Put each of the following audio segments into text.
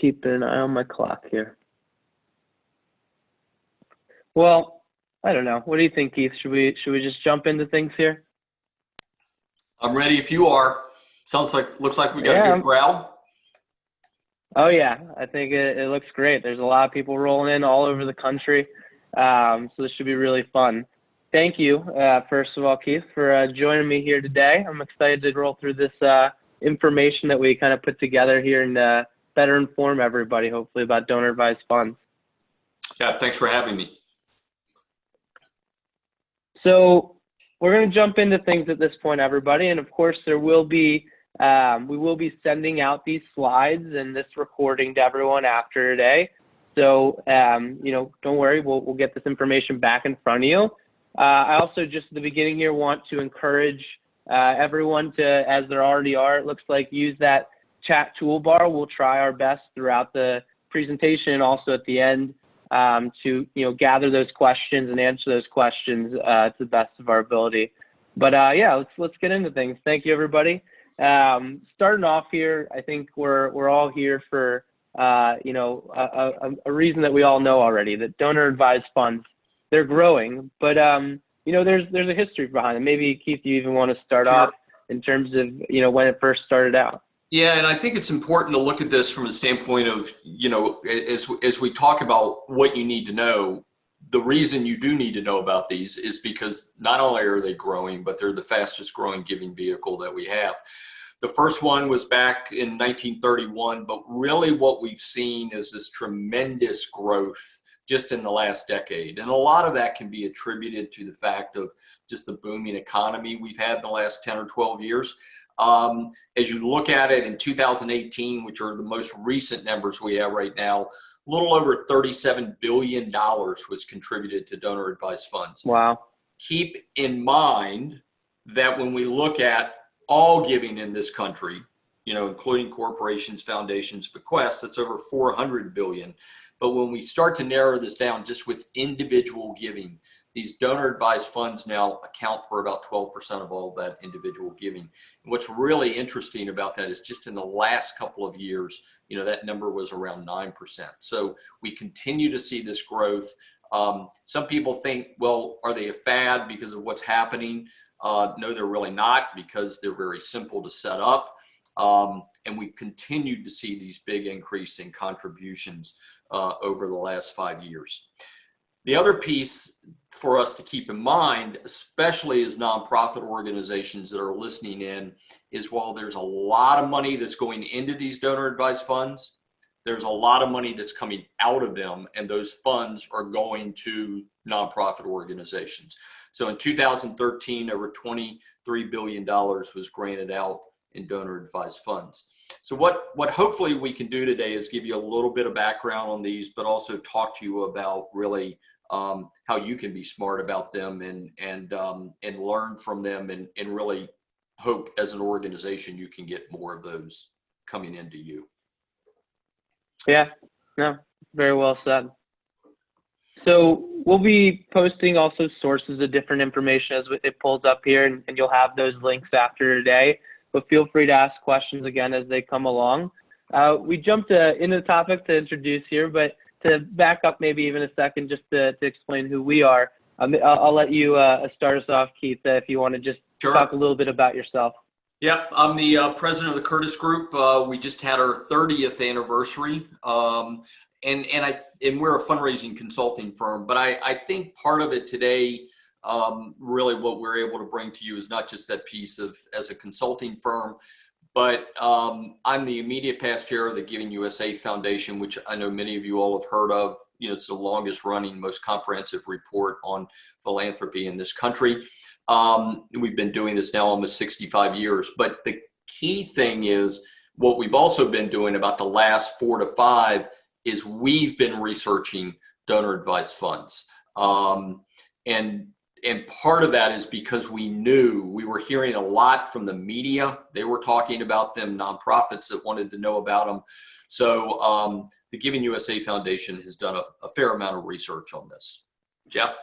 keeping an eye on my clock here. Well, I don't know. What do you think, Keith? Should we just jump into things here? I'm ready if you are. Looks like we got a good crowd. Oh yeah, I think it looks great. There's a lot of people rolling in all over the country, so this should be really fun. Thank you, first of all, Keith, for joining me here today. I'm excited to roll through this information that we kind of put together here and better inform everybody, hopefully, about donor-advised funds. Yeah, thanks for having me. So we're going to jump into things at this point, everybody, and of course, there will be we will be sending out these slides and this recording to everyone after today. So, you know, don't worry, we'll get this information back in front of you. I also just at the beginning here want to encourage everyone to, as there already are, it looks like, use that chat toolbar. We'll try our best throughout the presentation and also at the end to, you know, gather those questions and answer those questions to the best of our ability. But yeah, let's get into things. Thank you, everybody. Starting off here, I think we're all here for you know, a reason that we all know already, that donor advised funds, they're growing, but you know, there's a history behind it. Maybe Keith, you even want to start off in terms of, you know, when it first started out. Yeah, and I think it's important to look at this from a standpoint of, you know, as we talk about what you need to know, the reason you do need to know about these is because not only are they growing, but they're the fastest growing giving vehicle that we have. The first one was back in 1931, but really what we've seen is this tremendous growth just in the last decade. And a lot of that can be attributed to the fact of just the booming economy we've had in the last 10 or 12 years. As you look at it in 2018, which are the most recent numbers we have right now, a little over $37 billion was contributed to donor advised funds. Wow. Keep in mind that when we look at all giving in this country, you know, including corporations, foundations, bequests, that's over 400 billion. But when we start to narrow this down just with individual giving, these donor advised funds now account for about 12% of all that individual giving. And what's really interesting about that is just in the last couple of years, you know, that number was around 9%. So we continue to see this growth. Some people think, well, are they a fad because of what's happening? No, they're really not, because they're very simple to set up. And we've continued to see these big increase in contributions over the last 5 years. The other piece for us to keep in mind, especially as nonprofit organizations that are listening in, is while there's a lot of money that's going into these donor advised funds, there's a lot of money that's coming out of them, and those funds are going to nonprofit organizations. So in 2013, over $23 billion was granted out in donor advised funds. So what hopefully we can do today is give you a little bit of background on these, but also talk to you about really how you can be smart about them and learn from them, and really hope as an organization you can get more of those coming into you. Yeah, no, very well said. So we'll be posting also sources of different information as it pulls up here, and you'll have those links after today. But feel free to ask questions again as they come along. We jumped into the topic to introduce here, but to back up maybe even a second just to explain who we are, I'll let you start us off, Keith, if you want to just talk a little bit about yourself. Yeah, I'm the president of the Curtis Group. We just had our 30th anniversary, and we're a fundraising consulting firm. But I think part of it today, really what we're able to bring to you is not just that piece of as a consulting firm, but I'm the immediate past chair of the Giving USA Foundation, which I know many of you all have heard of. You know, it's the longest running, most comprehensive report on philanthropy in this country. We've been doing this now almost 65 years. But the key thing is what we've also been doing about the last 4 to 5 is we've been researching donor advised funds. And part of that is because we were hearing a lot from the media. They were talking about them, nonprofits that wanted to know about them. So the Giving USA Foundation has done a fair amount of research on this. Jeff?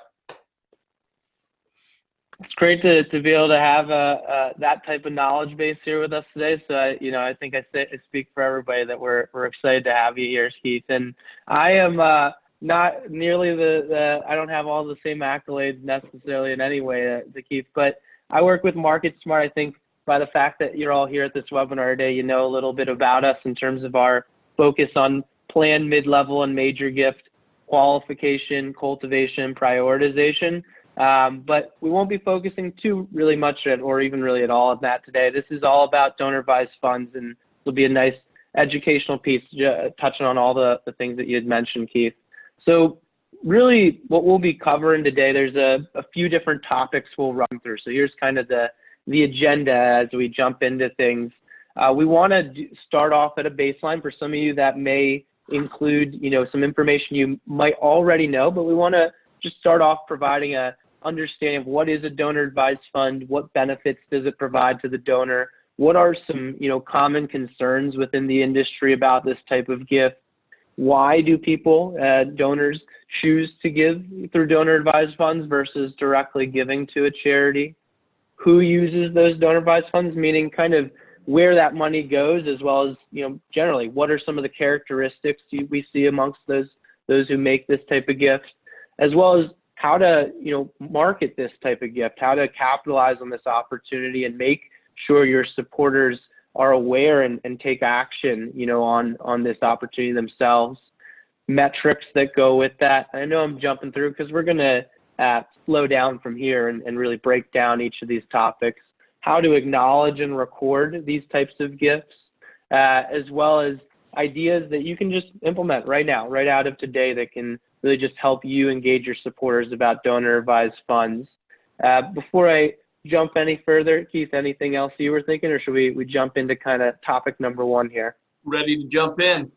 It's great to be able to have that type of knowledge base here with us today. So I think I speak for everybody that we're excited to have you here, Keith. And I am not nearly I don't have all the same accolades necessarily in any way to Keith, but I work with MarketSmart. I think by the fact that you're all here at this webinar today, you know a little bit about us in terms of our focus on planned, mid-level, and major gift qualification, cultivation, prioritization. But we won't be focusing too really much or even really at all on that today. This is all about donor-advised funds, and it'll be a nice educational piece touching on all the things that you had mentioned, Keith. So really what we'll be covering today, there's a few different topics we'll run through. So here's kind of the agenda as we jump into things. We want to start off at a baseline for some of you that may include, some information you might already know, but we want to just start off providing a understanding of what is a donor-advised fund, what benefits does it provide to the donor, what are some, common concerns within the industry about this type of gift, why do people, donors, choose to give through donor-advised funds versus directly giving to a charity, who uses those donor-advised funds, meaning kind of where that money goes, as well as, generally, what are some of the characteristics we see amongst those who make this type of gift, as well as how to, market this type of gift, how to capitalize on this opportunity and make sure your supporters are aware and take action, on this opportunity themselves, metrics that go with that. I know I'm jumping through because we're going to slow down from here and really break down each of these topics, how to acknowledge and record these types of gifts, as well as ideas that you can just implement right now, right out of today, that can really just help you engage your supporters about donor-advised funds. Before I jump any further, Keith, anything else you were thinking, or should we jump into kind of topic number one here? Ready to jump in.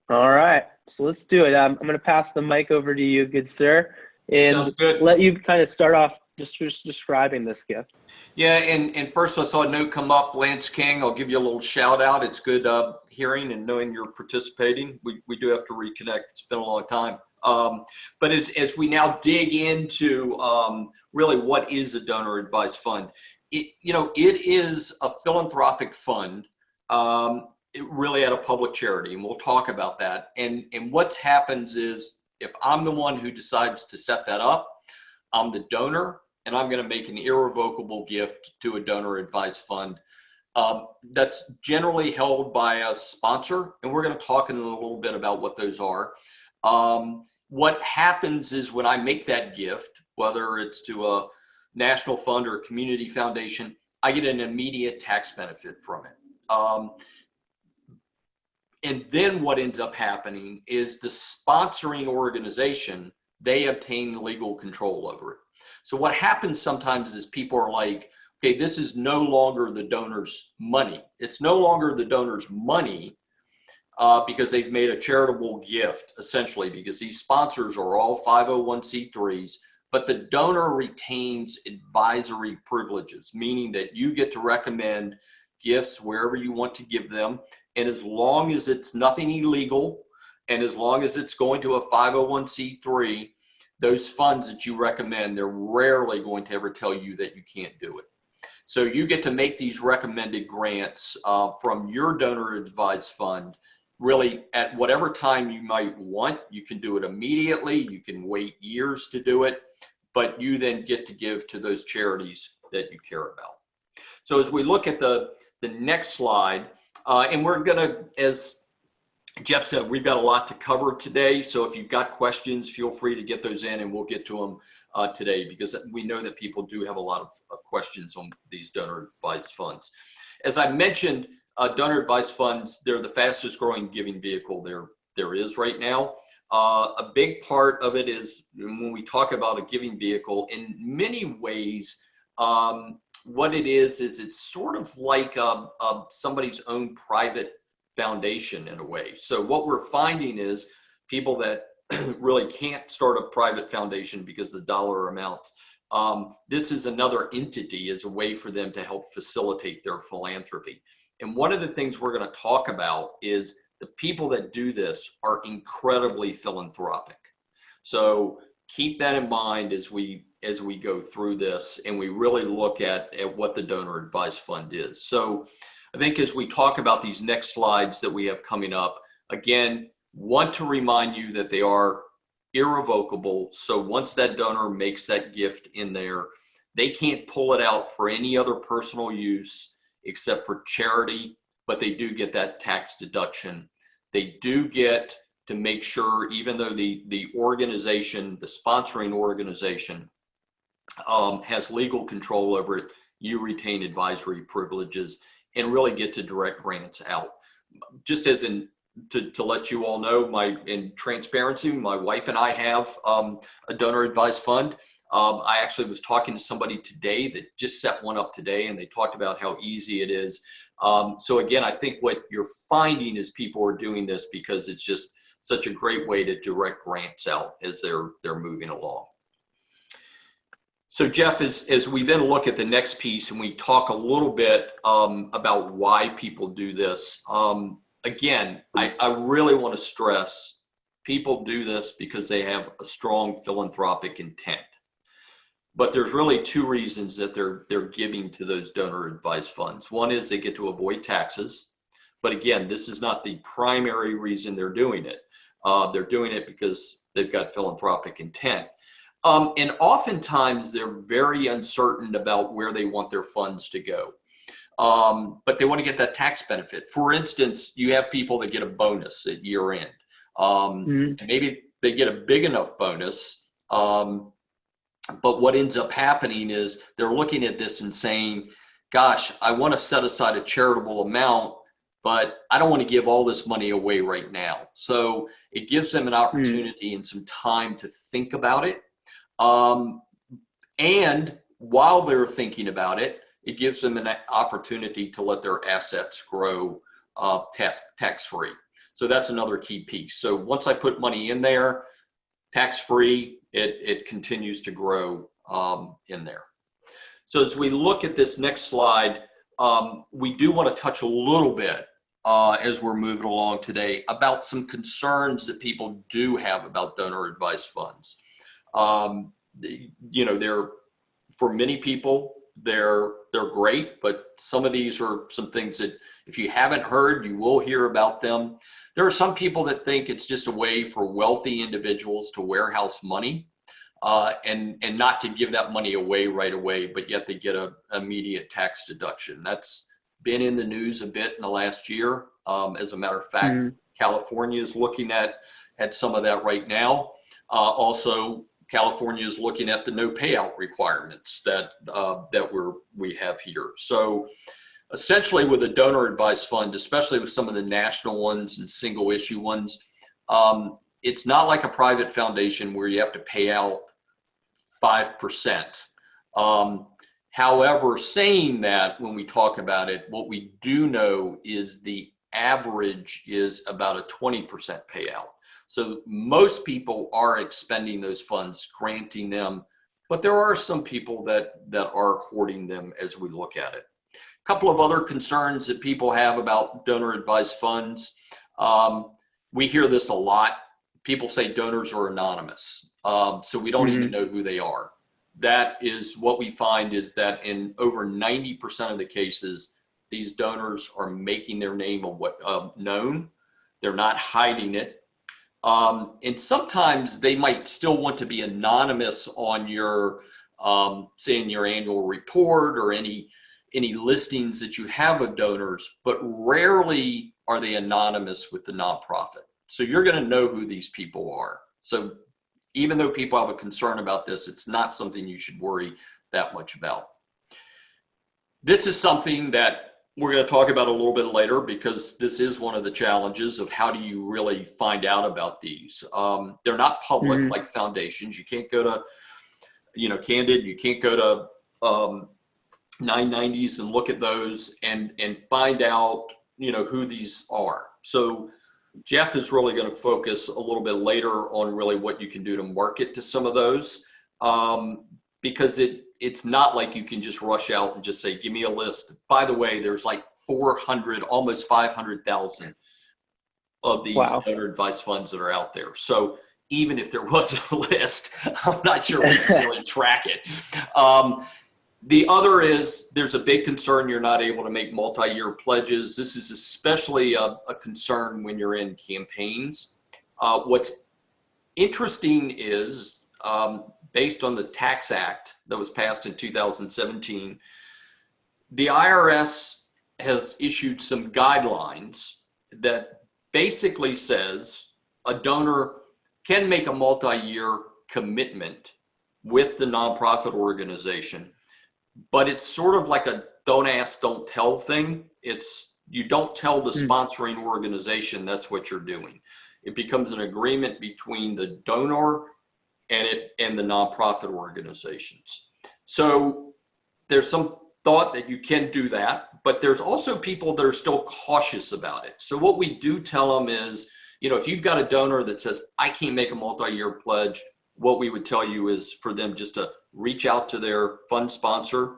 All right, so let's do it. I'm going to pass the mic over to you, good sir, and let you kind of start off just describing this gift. Yeah, and first I saw a note come up, Lance King. I'll give you a little shout out. It's good hearing and knowing you're participating. We do have to reconnect. It's been a long time. But as we now dig into really what is a donor advised fund, it is a philanthropic fund, really at a public charity, and we'll talk about that. And what happens is, if I'm the one who decides to set that up, I'm the donor, and I'm going to make an irrevocable gift to a donor advised fund. That's generally held by a sponsor, and we're going to talk in a little bit about what those are. What happens is, when I make that gift, whether it's to a national fund or a community foundation, I get an immediate tax benefit from it. And then what ends up happening is the sponsoring organization, they obtain legal control over it. So what happens sometimes is people are like, okay, this is no longer the donor's money. It's no longer the donor's money because they've made a charitable gift, essentially, because these sponsors are all 501c3s, but the donor retains advisory privileges, meaning that you get to recommend gifts wherever you want to give them. And as long as it's nothing illegal, and as long as it's going to a 501c3, those funds that you recommend, they're rarely going to ever tell you that you can't do it. So you get to make these recommended grants from your donor advised fund, really at whatever time you might want. You can do it immediately. You can wait years to do it, but you then get to give to those charities that you care about. So as we look at the next slide, and we're gonna, as Jeff said, we've got a lot to cover today. So if you've got questions, feel free to get those in, and we'll get to them today, because we know that people do have a lot of questions on these donor advised funds. As I mentioned, donor advised funds, they're the fastest growing giving vehicle there is right now. A big part of it is, when we talk about a giving vehicle, in many ways, what it is it's sort of like somebody's own private foundation in a way. So what we're finding is people that really can't start a private foundation because of the dollar amounts, this is another entity as a way for them to help facilitate their philanthropy. And one of the things we're going to talk about is the people that do this are incredibly philanthropic. So keep that in mind as we as we go through this and we really look at what the donor advised fund is. So I think as we talk about these next slides that we have coming up, again, want to remind you that they are irrevocable. So once that donor makes that gift in there, they can't pull it out for any other personal use except for charity, but they do get that tax deduction. They do get to make sure, even though the organization, the sponsoring organization, has legal control over it, you retain advisory privileges and really get to direct grants out. Just as to let you all know, in transparency, my wife and I have a donor advised fund. I actually was talking to somebody today that just set one up today, and they talked about how easy it is. So again, I think what you're finding is people are doing this because it's just such a great way to direct grants out as they're moving along. So Jeff, as we then look at the next piece and we talk a little bit about why people do this, again, I really want to stress people do this because they have a strong philanthropic intent. But there's really two reasons that they're giving to those donor advised funds. One is they get to avoid taxes. But again, this is not the primary reason they're doing it. They're doing it because they've got philanthropic intent. And oftentimes they're very uncertain about where they want their funds to go. But they want to get that tax benefit. For instance, you have people that get a bonus at year end. And maybe they get a big enough bonus. But what ends up happening is they're looking at this and saying, gosh, I want to set aside a charitable amount, but I don't want to give all this money away right now. So it gives them an opportunity and some time to think about it. And while they're thinking about it, it gives them an opportunity to let their assets grow tax-free. So that's another key piece. So once I put money in there, tax-free, it continues to grow in there. So as we look at this next slide, we do want to touch a little bit as we're moving along today about some concerns that people do have about donor advised funds. You know, for many people, they're great, but some of these are some things that if you haven't heard, you will hear about them. There are some people that think it's just a way for wealthy individuals to warehouse money and not to give that money away right away, but yet they get an immediate tax deduction. That's been in the news a bit in the last year. As a matter of fact, California is looking at some of that right now. Also, California is looking at the no payout requirements that we have here. So essentially with a donor advised fund, especially with some of the national ones and single issue ones, it's not like a private foundation where you have to pay out 5%. However, saying that, when we talk about it, what we do know is the average is about a 20% payout. So most people are expending those funds, granting them, but there are some people that are hoarding them as we look at it. A couple of other concerns that people have about donor advised funds. We hear this a lot. People say donors are anonymous, so we don't even know who they are. That is what we find, is that in over 90% of the cases, these donors are making their name known. They're not hiding it. And sometimes they might still want to be anonymous on your, say, in your annual report or any listings that you have of donors, but rarely are they anonymous with the nonprofit. So you're going to know who these people are. So even though people have a concern about this, it's not something you should worry that much about. This is something that we're going to talk about a little bit later, because this is one of the challenges of how do you really find out about these. They're not public like foundations. You can't go to, Candid, you can't go to 990s and look at those and find out, who these are. So Jeff is really going to focus a little bit later on really what you can do to market to some of those, because it's not like you can just rush out and just say, give me a list. By the way, there's like 400, almost 500,000 of these donor advised funds that are out there. So even if there was a list, I'm not sure we can really track it. The other is there's a big concern you're not able to make multi-year pledges. This is especially a concern when you're in campaigns. What's interesting is based on the Tax Act that was passed in 2017, the IRS has issued some guidelines that basically says a donor can make a multi-year commitment with the nonprofit organization, but it's sort of like a don't ask, don't tell thing. It's you don't tell the sponsoring organization that's what you're doing. It becomes an agreement between the donor and the nonprofit organizations. So there's some thought that you can do that, but there's also people that are still cautious about it. So what we do tell them is, if you've got a donor that says, I can't make a multi-year pledge, what we would tell you is for them just to reach out to their fund sponsor,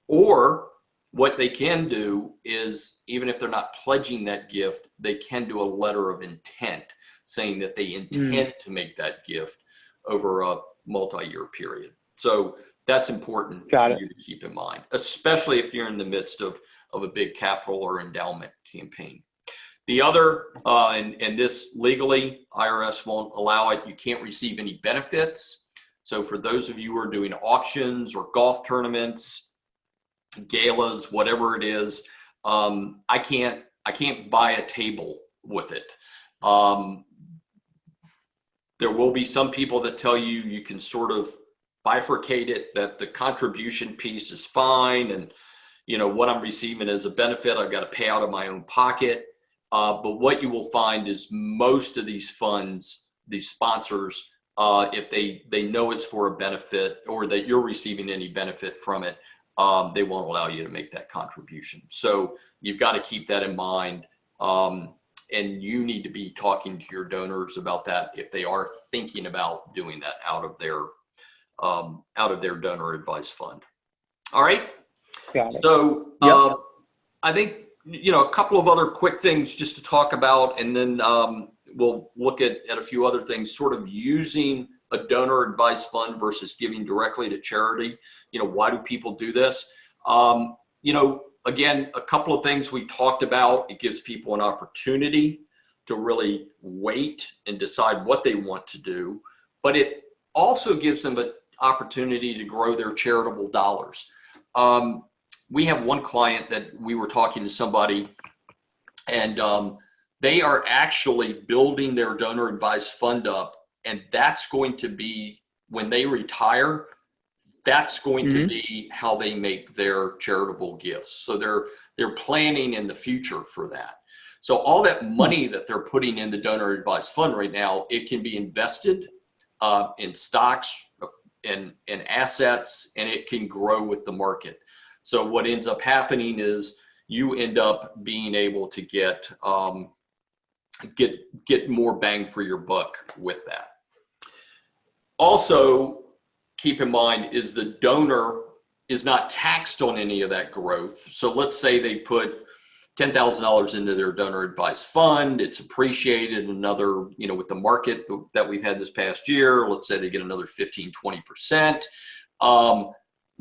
or what they can do is, even if they're not pledging that gift, they can do a letter of intent saying that they intend to make that gift over a multi-year period. So that's important for you to keep in mind, especially if you're in the midst of a big capital or endowment campaign. The other, and this legally, IRS won't allow it, you can't receive any benefits. So for those of you who are doing auctions or golf tournaments, galas, whatever it is, I can't buy a table with it. There will be some people that tell you you can sort of bifurcate it, that the contribution piece is fine, and what I'm receiving as a benefit, I've got to pay out of my own pocket. But what you will find is most of these funds, these sponsors, if they know it's for a benefit or that you're receiving any benefit from it, they won't allow you to make that contribution. So you've got to keep that in mind. And you need to be talking to your donors about that if they are thinking about doing that out of their donor advised fund. All right. Got it. So I think a couple of other quick things just to talk about, and then we'll look at a few other things, sort of using a donor advised fund versus giving directly to charity. Why do people do this? Again, a couple of things we talked about. It gives people an opportunity to really wait and decide what they want to do, but it also gives them an opportunity to grow their charitable dollars. We have one client that we were talking to somebody, and they are actually building their donor advised fund up, and that's going to be, when they retire, that's going to be how they make their charitable gifts. So they're planning in the future for that. So all that money that they're putting in the donor advised fund right now, it can be invested in stocks and assets, and it can grow with the market. So what ends up happening is you end up being able to get more bang for your buck with that. Also, keep in mind is the donor is not taxed on any of that growth. So let's say they put $10,000 into their donor advised fund. It's appreciated another, with the market that we've had this past year, let's say they get another 15, 20%.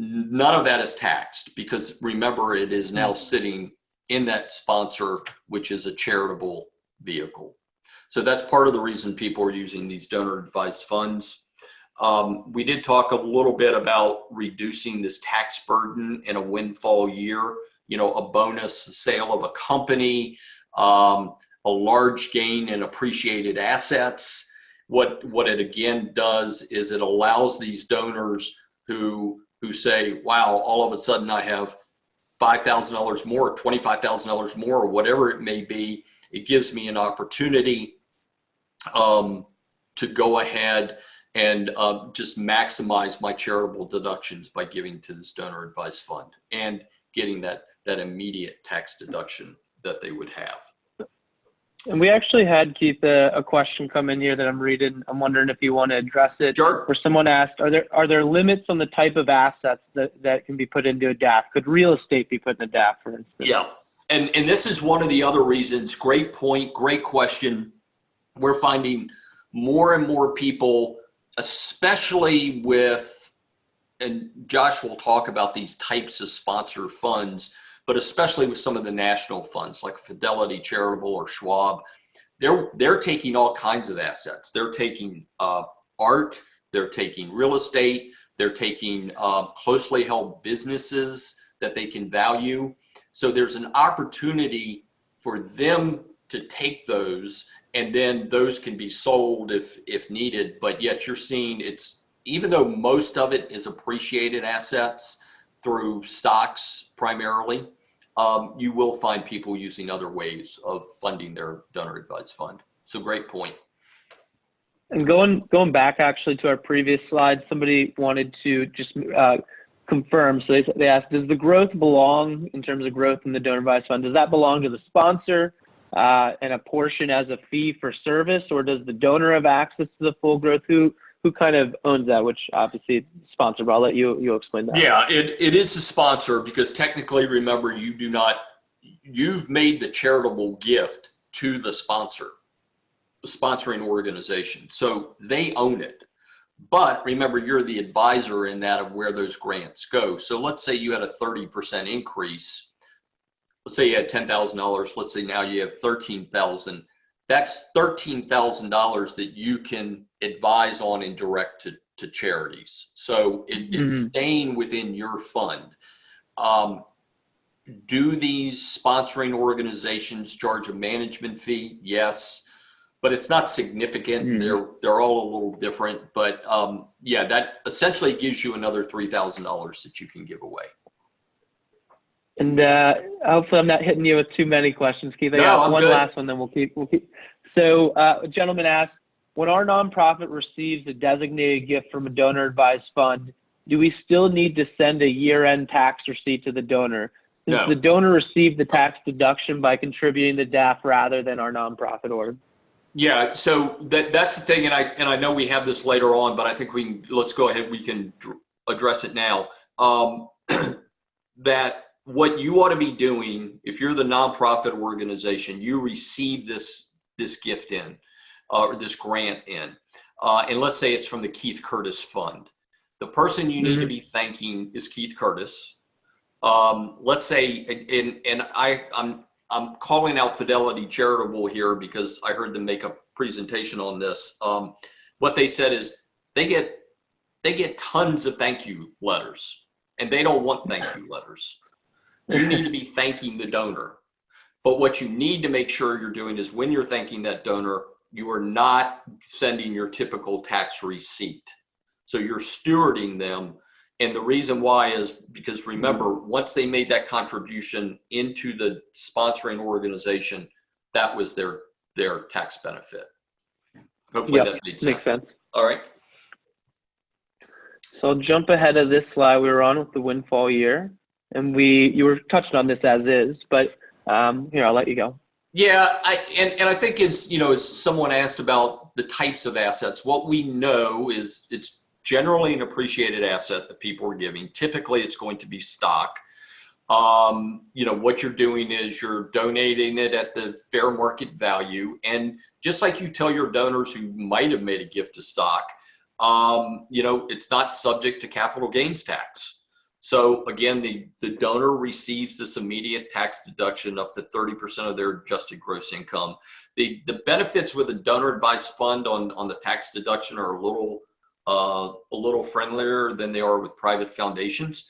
None of that is taxed because remember, it is now sitting in that sponsor, which is a charitable vehicle. So that's part of the reason people are using these donor advised funds. We did talk a little bit about reducing this tax burden in a windfall year, a bonus, a sale of a company, a large gain in appreciated assets. What it again does is it allows these donors who say, wow, all of a sudden I have $5,000 more, $25,000 more, or whatever it may be. It gives me an opportunity to go ahead and just maximize my charitable deductions by giving to this donor advised fund and getting that immediate tax deduction that they would have. And we actually had, Keith, a question come in here that I'm reading. I'm wondering if you want to address it. Sure. Where someone asked, are there limits on the type of assets that can be put into a DAF? Could real estate be put in a DAF, for instance? Yeah. And this is one of the other reasons. Great point. Great question. We're finding more and more people, especially with, and Josh will talk about these types of sponsor funds, but especially with some of the national funds like Fidelity Charitable or Schwab, they're taking all kinds of assets. They're taking art, they're taking real estate, they're taking closely held businesses that they can value. So there's an opportunity for them to take those, and then those can be sold if needed. But yet you're seeing it's, even though most of it is appreciated assets through stocks primarily, you will find people using other ways of funding their donor advised fund. So great point. And going back actually to our previous slide, somebody wanted to just confirm. So they asked, does the growth belong, in terms of growth in the donor advised fund, does that belong to the sponsor and a portion as a fee for service, or does the donor have access to the full growth? Who kind of owns that? Which obviously sponsor, but I'll let you explain that. Yeah, it is the sponsor, because technically, remember, you've made the charitable gift to the sponsor, the sponsoring organization. So they own it. But remember, you're the advisor in that of where those grants go. So let's say you had a 30% increase. Let's say you had $10,000. Let's say now you have $13,000. That's $13,000 that you can advise on and direct to charities. So it's staying within your fund. Do these sponsoring organizations charge a management fee? Yes. But it's not significant. They're all a little different. But yeah, that essentially gives you another $3,000 that you can give away. And hopefully I'm not hitting you with too many questions, Keith. I got one last one, then we'll keep. So a gentleman asked, when our nonprofit receives a designated gift from a donor advised fund, do we still need to send a year-end tax receipt to the donor? Since the donor received the tax deduction by contributing the DAF rather than our nonprofit org. Yeah, so that's the thing, and I know we have this later on, but I think let's go ahead. We can address it now. That what you ought to be doing, if you're the nonprofit organization, you receive this gift in, or this grant in, and let's say it's from the Keith Curtis Fund. The person you need to be thanking is Keith Curtis. Let's say, and I'm calling out Fidelity Charitable here because I heard them make a presentation on this. What they said is they get tons of thank you letters, and they don't want thank you letters. You need to be thanking the donor. But what you need to make sure you're doing is when you're thanking that donor, you are not sending your typical tax receipt. So you're stewarding them. And the reason why is because, remember, once they made that contribution into the sponsoring organization, that was their tax benefit. Hopefully that makes sense. All right. So I'll jump ahead of this slide we were on with the windfall year. And you were touching on this as is, but here, I'll let you go. Yeah, and I think as someone asked about the types of assets, what we know is it's generally an appreciated asset that people are giving. Typically, it's going to be stock. What you're doing is you're donating it at the fair market value. And just like you tell your donors who might have made a gift to stock, it's not subject to capital gains tax. So again, the donor receives this immediate tax deduction up to 30% of their adjusted gross income. The benefits with a donor advised fund on the tax deduction are a little friendlier than they are with private foundations.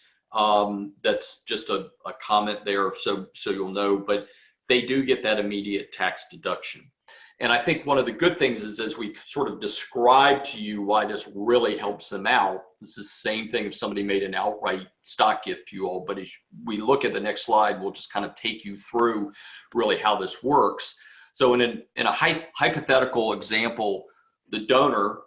That's just a comment there, so you'll know, but they do get that immediate tax deduction. And I think one of the good things is, as we sort of describe to you why this really helps them out, it's the same thing if somebody made an outright stock gift to you all, but as we look at the next slide, we'll just kind of take you through really how this works. So in a hypothetical example, the donor,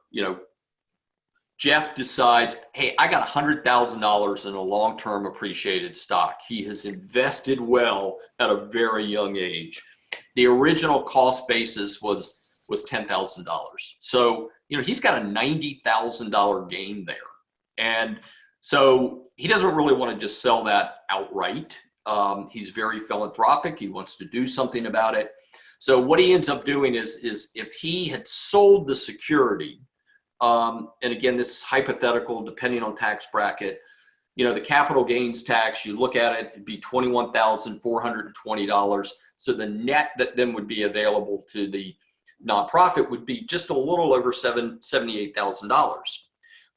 Jeff decides, hey, I got $100,000 in a long-term appreciated stock. He has invested well at a very young age. The original cost basis was $10,000. So, he's got a $90,000 gain there. And so he doesn't really want to just sell that outright. He's very philanthropic. He wants to do something about it. So what he ends up doing is if he had sold the security, and again, this is hypothetical depending on tax bracket, the capital gains tax, you look at it, it'd be $21,420. So the net that then would be available to the nonprofit would be just a little over $78,000.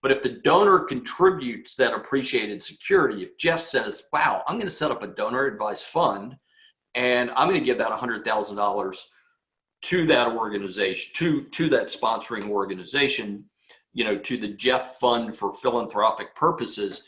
But if the donor contributes that appreciated security, if Jeff says, wow, I'm going to set up a donor advised fund and I'm going to give that $100,000 to that organization, to that sponsoring organization, to the Jeff Fund for philanthropic purposes,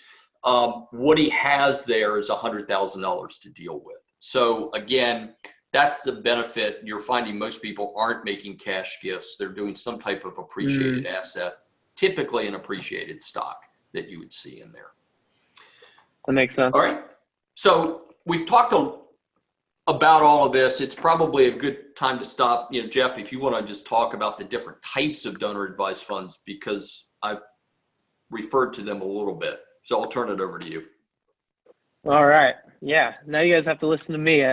what he has there is $100,000 to deal with. So again, that's the benefit. You're finding most people aren't making cash gifts. They're doing some type of appreciated asset, typically an appreciated stock that you would see in there. That makes sense. All right. So we've talked about all of this. It's probably a good time to stop. Jeff, if you want to just talk about the different types of donor advised funds, because I've referred to them a little bit. So I'll turn it over to you. All right. Yeah. Now you guys have to listen to me.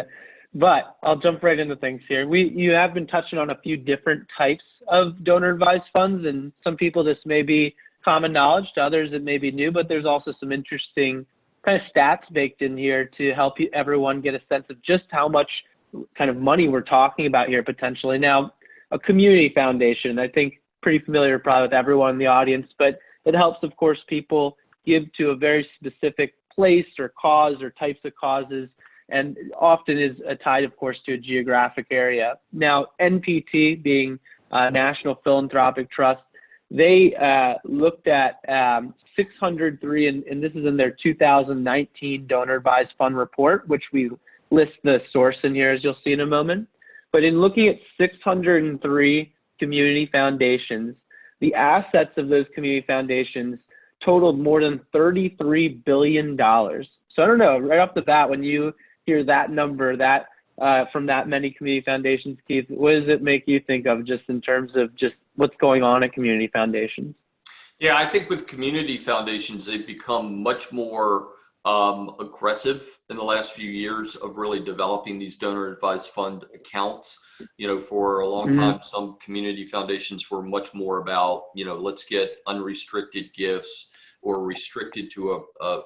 But I'll jump right into things here. You have been touching on a few different types of donor advised funds, and some people this may be common knowledge, to others it may be new, but there's also some interesting kind of stats baked in here to help everyone get a sense of just how much kind of money we're talking about here potentially. Now, a community foundation, I think pretty familiar probably with everyone in the audience, but it helps, of course, people give to a very specific place or cause or types of causes, and often is tied, of course, to a geographic area. Now, NPT, being National Philanthropic Trust, they looked at 603, and this is in their 2019 Donor Advised Fund report, which we list the source in here, as you'll see in a moment. But in looking at 603 community foundations, the assets of those community foundations totaled more than $33 billion. So I don't know, right off the bat, when you hear that number, that from that many community foundations, Keith, what does it make you think of just in terms of just what's going on at community foundations? Yeah, I think with community foundations, they've become much more aggressive in the last few years of really developing these donor advised fund accounts. For a long time, some community foundations were much more about, let's get unrestricted gifts or restricted to a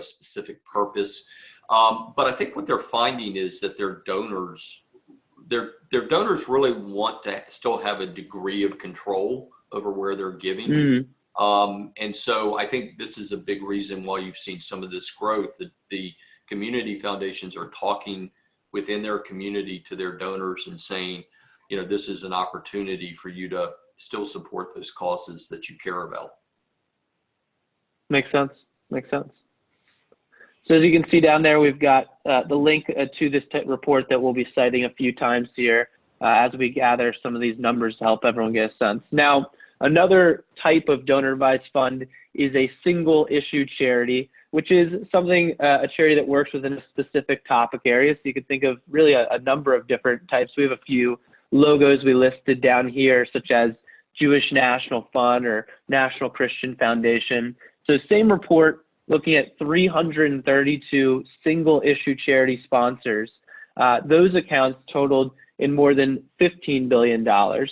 specific purpose. But I think what they're finding is that their donors really want to still have a degree of control over where they're giving. And so I think this is a big reason why you've seen some of this growth, that the community foundations are talking within their community to their donors and saying, this is an opportunity for you to still support those causes that you care about. Makes sense. So as you can see down there, we've got the link to this report that we'll be citing a few times here as we gather some of these numbers to help everyone get a sense. Now, another type of donor advised fund is a single issue charity, which is something, a charity that works within a specific topic area. So you can think of really a number of different types. We have a few logos we listed down here, such as Jewish National Fund or National Christian Foundation. So same report, looking at 332 single issue charity sponsors. Those accounts totaled in more than $15 billion.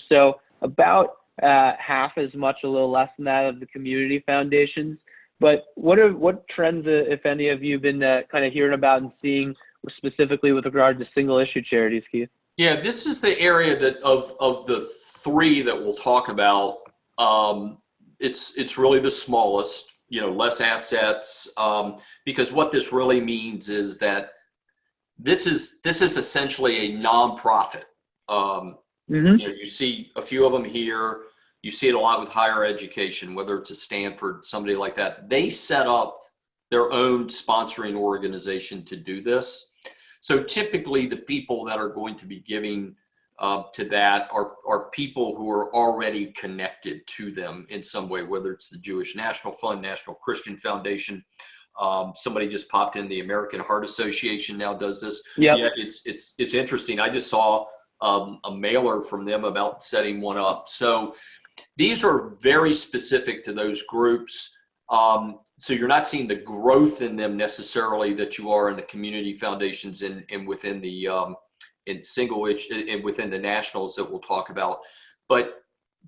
So about half as much, a little less than that, of the community foundations. But what trends, if any, have you been kind of hearing about and seeing specifically with regard to single issue charities, Keith? Yeah, this is the area that of the three that we'll talk about, it's really the smallest, less assets, because what this really means is that this is essentially a nonprofit. You see a few of them here. You see it a lot with higher education, whether it's a Stanford, somebody like that. They set up their own sponsoring organization to do this. So typically the people that are going to be giving to that are people who are already connected to them in some way, whether it's the Jewish National Fund, National Christian Foundation. Somebody just popped in, the American Heart Association now does this. Yep. Yeah, it's interesting. I just saw a mailer from them about setting one up. So these are very specific to those groups. So you're not seeing the growth in them necessarily that you are in the community foundations and within the in single issue within the nationals that we'll talk about. But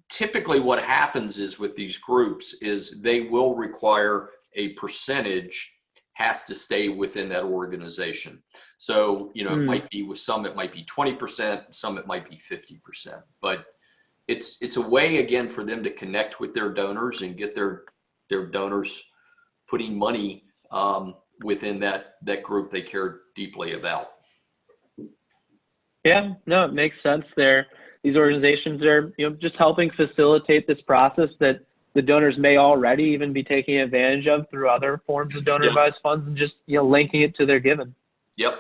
typically what happens is with these groups is they will require a percentage has to stay within that organization. So, it might be with some, it might be 20%, some it might be 50%, but it's a way again for them to connect with their donors and get their donors putting money within that group they care deeply about. Yeah, no, it makes sense there. These organizations are, just helping facilitate this process that the donors may already even be taking advantage of through other forms of donor advised funds, and just, linking it to their giving. Yep.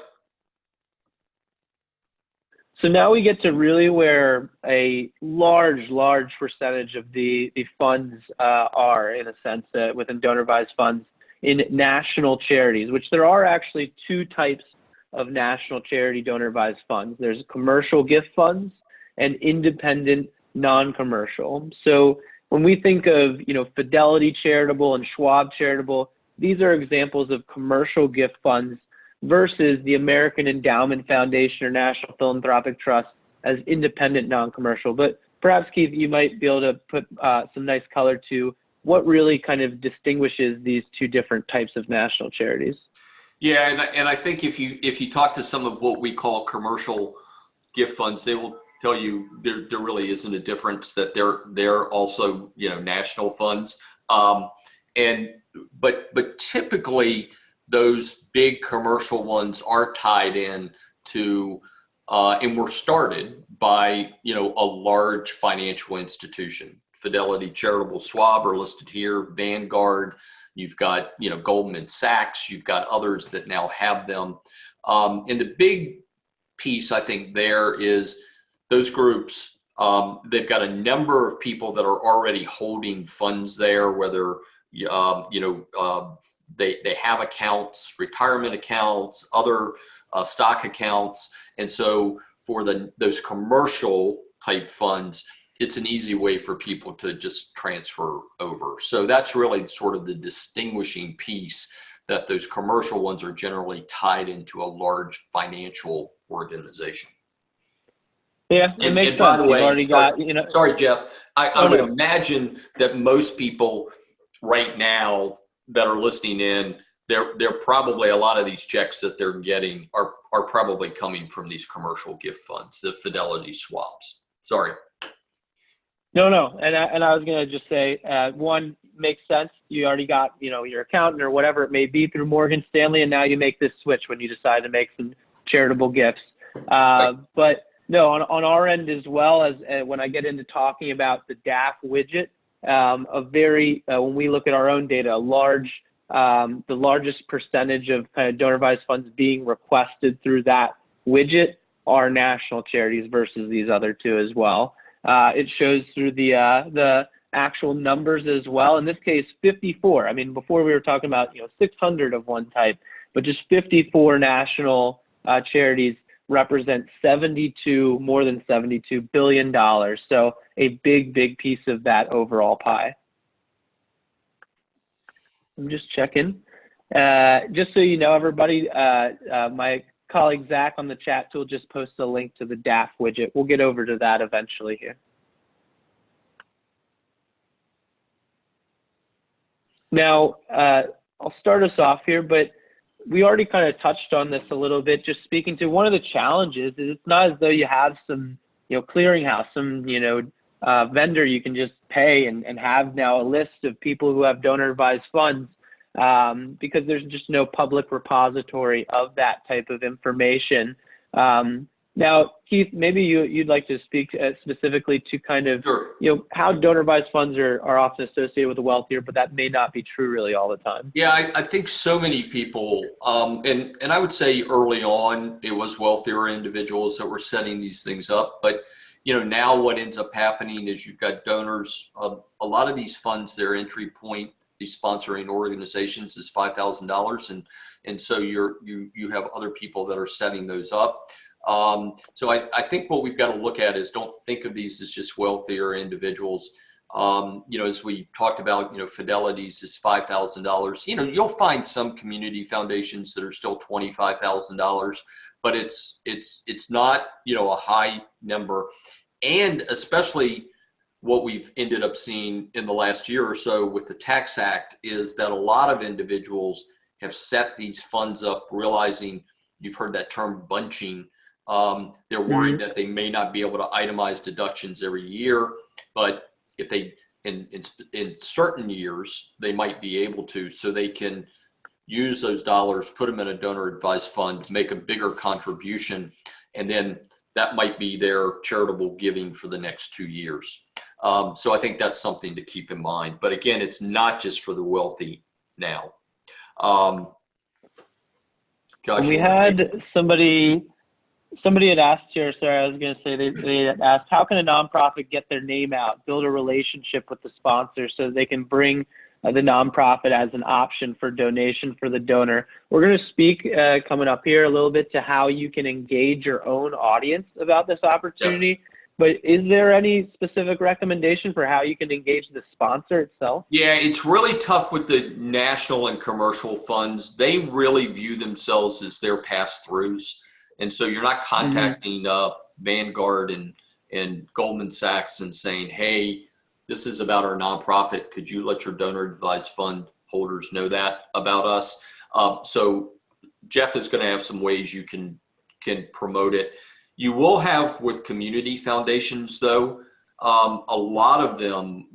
So now we get to really where a large percentage of the funds are, in a sense, within donor advised funds in national charities, which there are actually two types of national charity donor advised funds. There's commercial gift funds and independent non-commercial. So when we think of, Fidelity Charitable and Schwab Charitable, these are examples of commercial gift funds versus the American Endowment Foundation or National Philanthropic Trust as independent non-commercial. But perhaps, Keith, you might be able to put some nice color to what really kind of distinguishes these two different types of national charities. Yeah, and I think if you talk to some of what we call commercial gift funds, they will tell you there really isn't a difference, that they're also national funds, but typically those big commercial ones are tied in to and were started by a large financial institution. Fidelity Charitable, Schwab are listed here, Vanguard. You've got Goldman Sachs. You've got others that now have them. And the big piece I think there is those groups. They've got a number of people that are already holding funds there, whether they have accounts, retirement accounts, other stock accounts, and so for those commercial type funds, it's an easy way for people to just transfer over. So that's really sort of the distinguishing piece, that those commercial ones are generally tied into a large financial organization. Yeah, it makes sense. By the way, already sorry, Jeff, I would imagine that most people right now that are listening in, they're probably, a lot of these checks that they're getting are probably coming from these commercial gift funds, the Fidelity Schwabs. Sorry. No. And I was going to just say, one, makes sense. You already got, your accountant or whatever it may be through Morgan Stanley, and now you make this switch when you decide to make some charitable gifts. But no, on our end as well, as when I get into talking about the DAF widget, when we look at our own data, the largest percentage of kind of donor advised funds being requested through that widget are national charities versus these other two as well. It shows through the actual numbers as well. In this case, 54. I mean, before we were talking about 600 of one type, but just 54 national charities represent more than $72 billion. So a big piece of that overall pie. I'm just checking. Just so you know, everybody, my colleague Zach on the chat tool just posted a link to the DAF widget. We'll get over to that eventually here. Now, I'll start us off here, but we already kind of touched on this a little bit, just speaking to one of the challenges is it's not as though you have some, clearinghouse, some, vendor you can just pay and have now a list of people who have donor advised funds, because there's just no public repository of that type of information. Now, Keith, maybe you'd like to speak specifically to kind of, Sure. How donor advised funds are often associated with the wealthier, but that may not be true really all the time. Yeah, I think so many people, and I would say early on, it was wealthier individuals that were setting these things up. But, now what ends up happening is you've got donors, a lot of these funds, their entry point, these sponsoring organizations is $5,000. And so you have other people that are setting those up. So I think what we've got to look at is, don't think of these as just wealthier individuals. As we talked about, Fidelity's is $5,000. You'll find some community foundations that are still $25,000, but it's not, a high number. And especially what we've ended up seeing in the last year or so with the Tax Act is that a lot of individuals have set these funds up realizing, you've heard that term bunching. They're worried that they may not be able to itemize deductions every year, but if they, in certain years, they might be able to, so they can use those dollars, put them in a donor advised fund, make a bigger contribution, and then that might be their charitable giving for the next 2 years. So I think that's something to keep in mind. But again, it's not just for the wealthy now. Josh, we had somebody had asked here, sorry, I was going to say, they had asked, how can a nonprofit get their name out, build a relationship with the sponsor so they can bring the nonprofit as an option for donation for the donor? We're going to speak coming up here a little bit to how you can engage your own audience about this opportunity. Yep. But is there any specific recommendation for how you can engage the sponsor itself? Yeah, it's really tough with the national and commercial funds. They really view themselves as their pass-throughs. And so you're not contacting Vanguard and Goldman Sachs and saying, hey, this is about our nonprofit. Could you let your donor advised fund holders know that about us? So Jeff is going to have some ways you can promote it. You will have with community foundations, though, a lot of them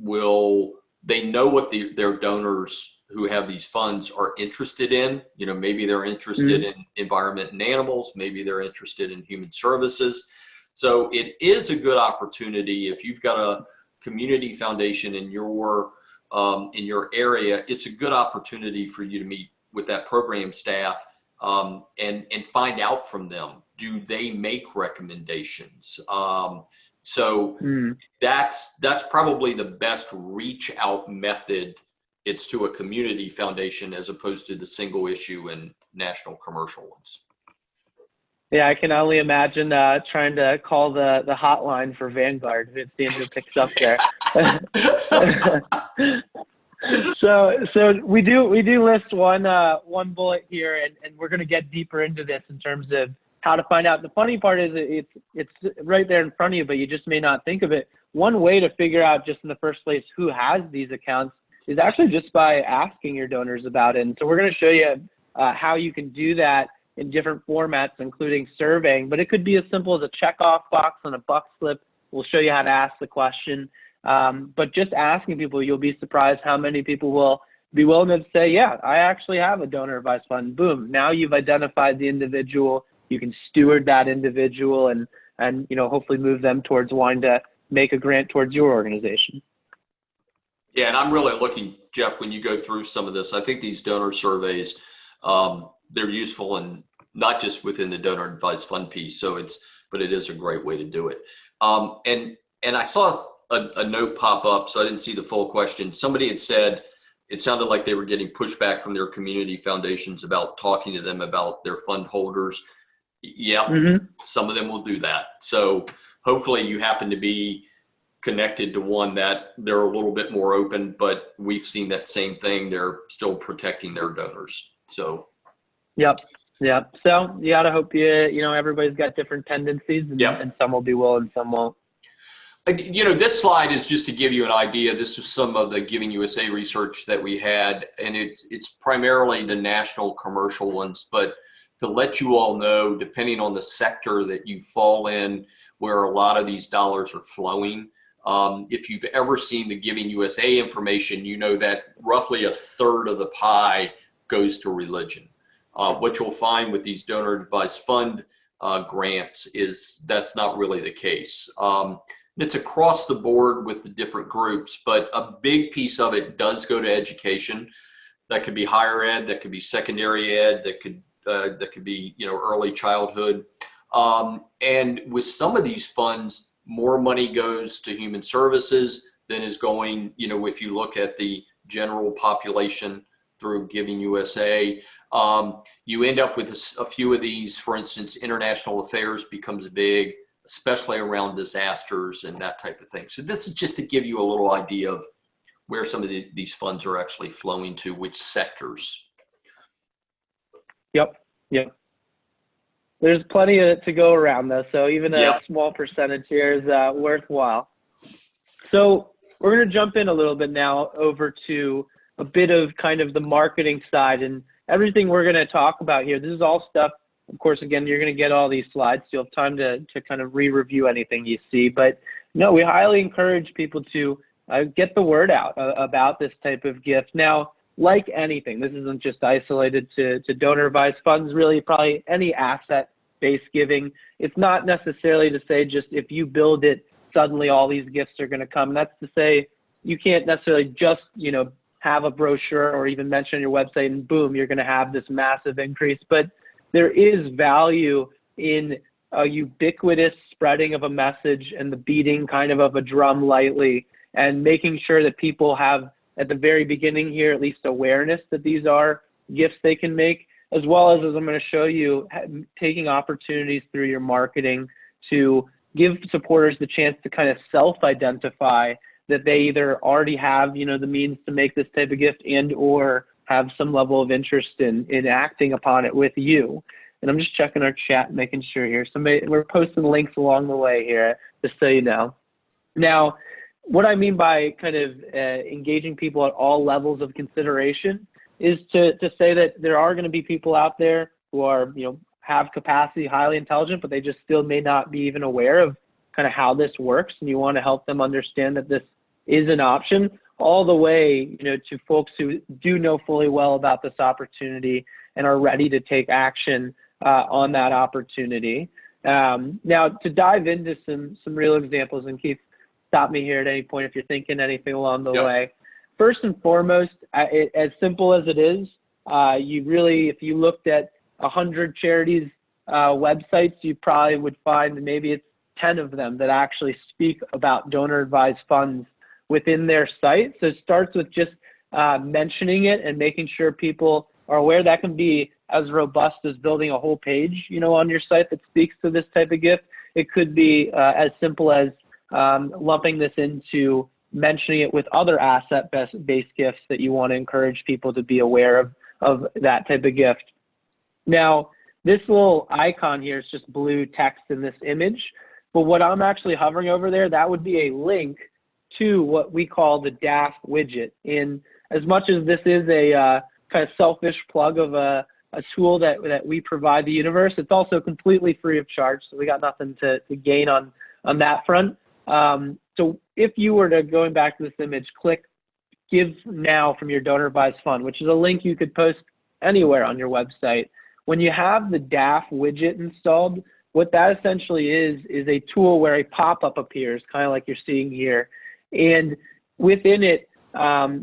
they know what their donors who have these funds are interested in. Maybe they're interested in environment and animals. Maybe they're interested in human services. So it is a good opportunity if you've got a community foundation in your area. It's a good opportunity for you to meet with that program staff and find out from them. Do they make recommendations? That's probably the best reach out method. It's to a community foundation as opposed to the single issue and national commercial ones. Yeah, I can only imagine trying to call the hotline for Vanguard if seeing who picks up there. So we do list one bullet here, and we're going to get deeper into this in terms of how to find out. The funny part is it's right there in front of you, but you just may not think of it. One way to figure out just in the first place who has these accounts is actually just by asking your donors about it. And so we're going to show you how you can do that in different formats, including surveying, but it could be as simple as a checkoff box on a buck slip. We'll show you how to ask the question. But just asking people, you'll be surprised how many people will be willing to say, yeah, I actually have a donor advised fund. Boom. Now you've identified the individual. You can steward that individual and hopefully move them towards wanting to make a grant towards your organization. Yeah, and I'm really looking, Jeff, when you go through some of this, I think these donor surveys, they're useful and not just within the donor advised fund piece. But it is a great way to do it. And I saw a note pop up, so I didn't see the full question. Somebody had said it sounded like they were getting pushback from their community foundations about talking to them about their fund holders. Yep, Some of them will do that. So hopefully you happen to be connected to one that they're a little bit more open, but we've seen that same thing. They're still protecting their donors. So. Yep. So you got to hope everybody's got different tendencies and some will be willing, some won't. This slide is just to give you an idea. This is some of the Giving USA research that we had, and it's primarily the national commercial ones, but to let you all know, depending on the sector that you fall in, where a lot of these dollars are flowing. If you've ever seen the Giving USA information, you know that roughly a third of the pie goes to religion. What you'll find with these donor advised fund grants is that's not really the case. It's across the board with the different groups, but a big piece of it does go to education. That could be higher ed, that could be secondary ed, that could be early childhood. And with some of these funds, more money goes to human services than is going, if you look at the general population through Giving USA. You end up with a few of these. For instance, international affairs becomes big, especially around disasters and that type of thing. So this is just to give you a little idea of where some of these funds are actually flowing to, which sectors. Yep. There's plenty to go around though, so even a Yep. small percentage here is worthwhile. So we're going to jump in a little bit now over to a bit of kind of the marketing side, and everything we're going to talk about here. This is all stuff, of course, again, you're going to get all these slides, so you'll have time to kind of re-review anything you see. But no, we highly encourage people to get the word out about this type of gift. Now, like anything, this isn't just isolated to donor-advised funds, really probably any asset-based giving. It's not necessarily to say just if you build it, suddenly all these gifts are going to come. That's to say you can't necessarily just, have a brochure or even mention on your website and boom, you're going to have this massive increase. But there is value in a ubiquitous spreading of a message and the beating kind of a drum lightly, and making sure that people have at the very beginning here at least awareness that these are gifts they can make, as well as I'm going to show you, taking opportunities through your marketing to give supporters the chance to kind of self-identify that they either already have, the means to make this type of gift and or have some level of interest in acting upon it with you. And I'm just checking our chat, making sure here. We're posting links along the way here, just so you know. Now, what I mean by kind of engaging people at all levels of consideration is to say that there are going to be people out there who are, have capacity, highly intelligent, but they just still may not be even aware of kind of how this works. And you want to help them understand that this is an option, all the way, to folks who do know fully well about this opportunity and are ready to take action on that opportunity. Now, to dive into some real examples, and Keith, stop me here at any point if you're thinking anything along the way. First and foremost, as simple as it is, if you looked at 100 charities websites, you probably would find maybe it's 10 of them that actually speak about donor-advised funds within their site. So it starts with just mentioning it and making sure people are aware. That can be as robust as building a whole page, on your site that speaks to this type of gift. It could be as simple as lumping this into mentioning it with other asset-based gifts that you want to encourage people to be aware of that type of gift. Now, this little icon here is just blue text in this image, but what I'm actually hovering over there, that would be a link to what we call the DAF widget. And as much as this is a kind of selfish plug of a tool that we provide the universe, it's also completely free of charge, so we got nothing to gain on that front. So if you were to, going back to this image, click Give Now from your donor-advised fund, which is a link you could post anywhere on your website. When you have the DAF widget installed, what that essentially is a tool where a pop-up appears, kind of like you're seeing here. And within it,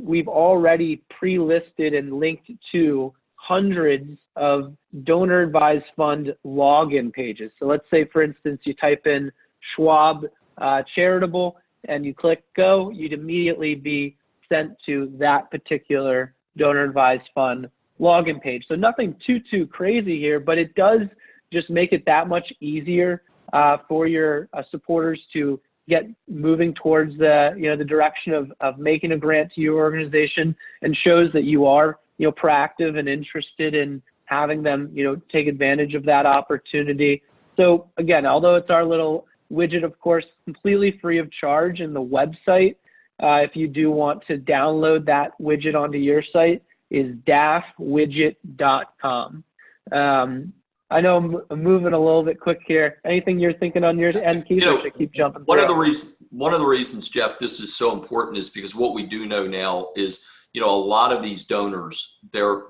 we've already pre-listed and linked to hundreds of donor-advised fund login pages. So let's say, for instance, you type in Schwab charitable and you click go, you'd immediately be sent to that particular donor-advised fund login page. So nothing too crazy here, but it does just make it that much easier for your supporters to get moving towards the direction of making a grant to your organization, and shows that you are proactive and interested in having them take advantage of that opportunity. So again, although it's our little widget, of course, completely free of charge, in the website, if you do want to download that widget onto your site, is dafwidget.com. I know I'm moving a little bit quick here. Anything you're thinking on your end, Keith? Or should I keep jumping through? One of the reasons, Jeff, this is so important is because what we do know now is, a lot of these donors, they're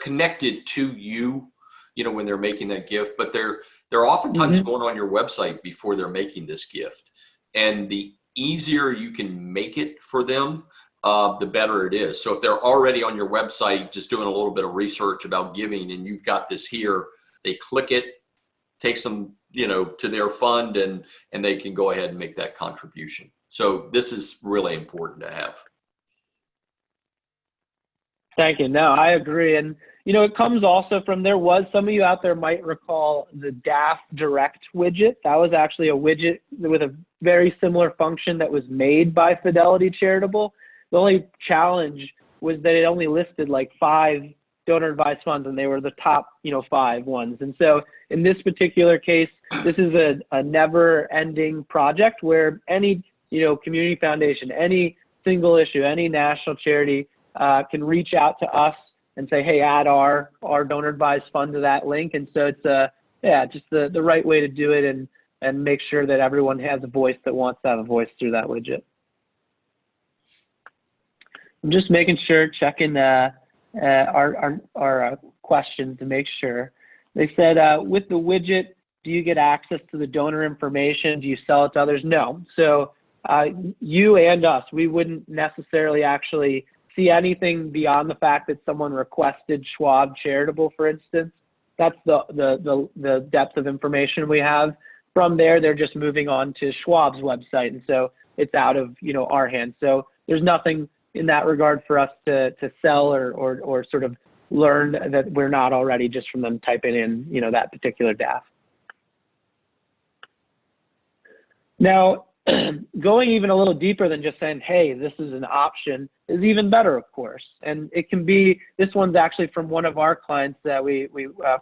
connected to you, when they're making that gift, but they're oftentimes going on your website before they're making this gift. And the easier you can make it for them, the better it is. So if they're already on your website, just doing a little bit of research about giving, and you've got this here, they click it, takes them, to their fund, and they can go ahead and make that contribution. So this is really important to have. Thank you. No, I agree. And, it comes also from, there was, some of you out there might recall the DAF Direct widget. That was actually a widget with a very similar function that was made by Fidelity Charitable. The only challenge was that it only listed like 5 donor advised funds, and they were the top, 5 ones. And so in this particular case, this is a never ending project where any, community foundation, any single issue, any national charity can reach out to us and say, hey, add our donor advised fund to that link. And so it's just the right way to do it, and make sure that everyone has a voice that wants to have a voice through that widget. I'm just making sure, checking our questions to make sure. They said, with the widget, do you get access to the donor information? Do you sell it to others? No. So you and us, we wouldn't necessarily actually see anything beyond the fact that someone requested Schwab Charitable, for instance. That's the depth of information we have. From there, they're just moving on to Schwab's website, and so it's out of our hands. So there's nothing in that regard for us to sell or sort of learn that we're not already just from them typing in that particular DAF. Now, going even a little deeper than just saying, hey, this is an option, is even better, of course. And it can be, this one's actually from one of our clients that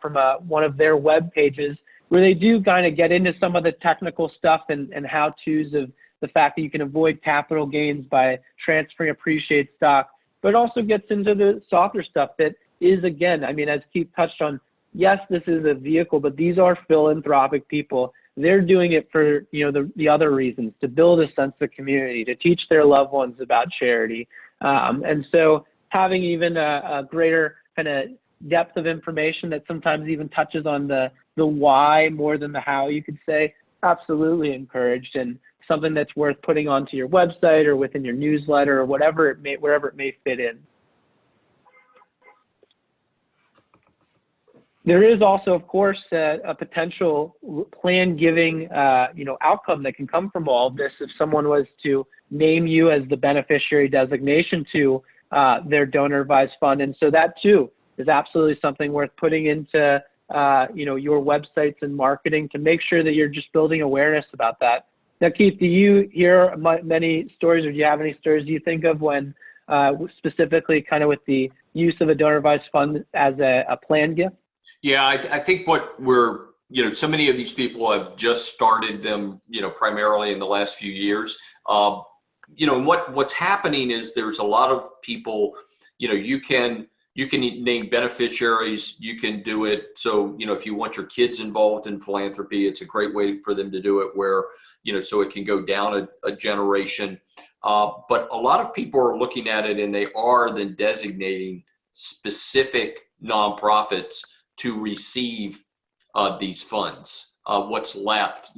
from one of their web pages, where they do kind of get into some of the technical stuff and how-tos of the fact that you can avoid capital gains by transferring appreciated stock, but it also gets into the softer stuff that is, again, I mean, as Keith touched on, yes, this is a vehicle, but these are philanthropic people. They're doing it for, the other reasons, to build a sense of community, to teach their loved ones about charity. And so having even a greater kind of depth of information that sometimes even touches on the why more than the how, you could say, absolutely encouraged, and something that's worth putting onto your website or within your newsletter or wherever it may fit in. There is also, of course, a potential plan giving, outcome that can come from all of this if someone was to name you as the beneficiary designation to their donor advised fund. And so that too is absolutely something worth putting into, your websites and marketing to make sure that you're just building awareness about that. Now, Keith, do you hear many stories, or do you have any stories you think of when specifically kind of with the use of a donor advised fund as a planned gift? Yeah, I think what we're, so many of these people have just started them, primarily in the last few years. And what's happening is there's a lot of people, you can name beneficiaries, you can do it. So, if you want your kids involved in philanthropy, it's a great way for them to do it where, so it can go down a generation. But a lot of people are looking at it and they are then designating specific nonprofits to receive these funds, what's left,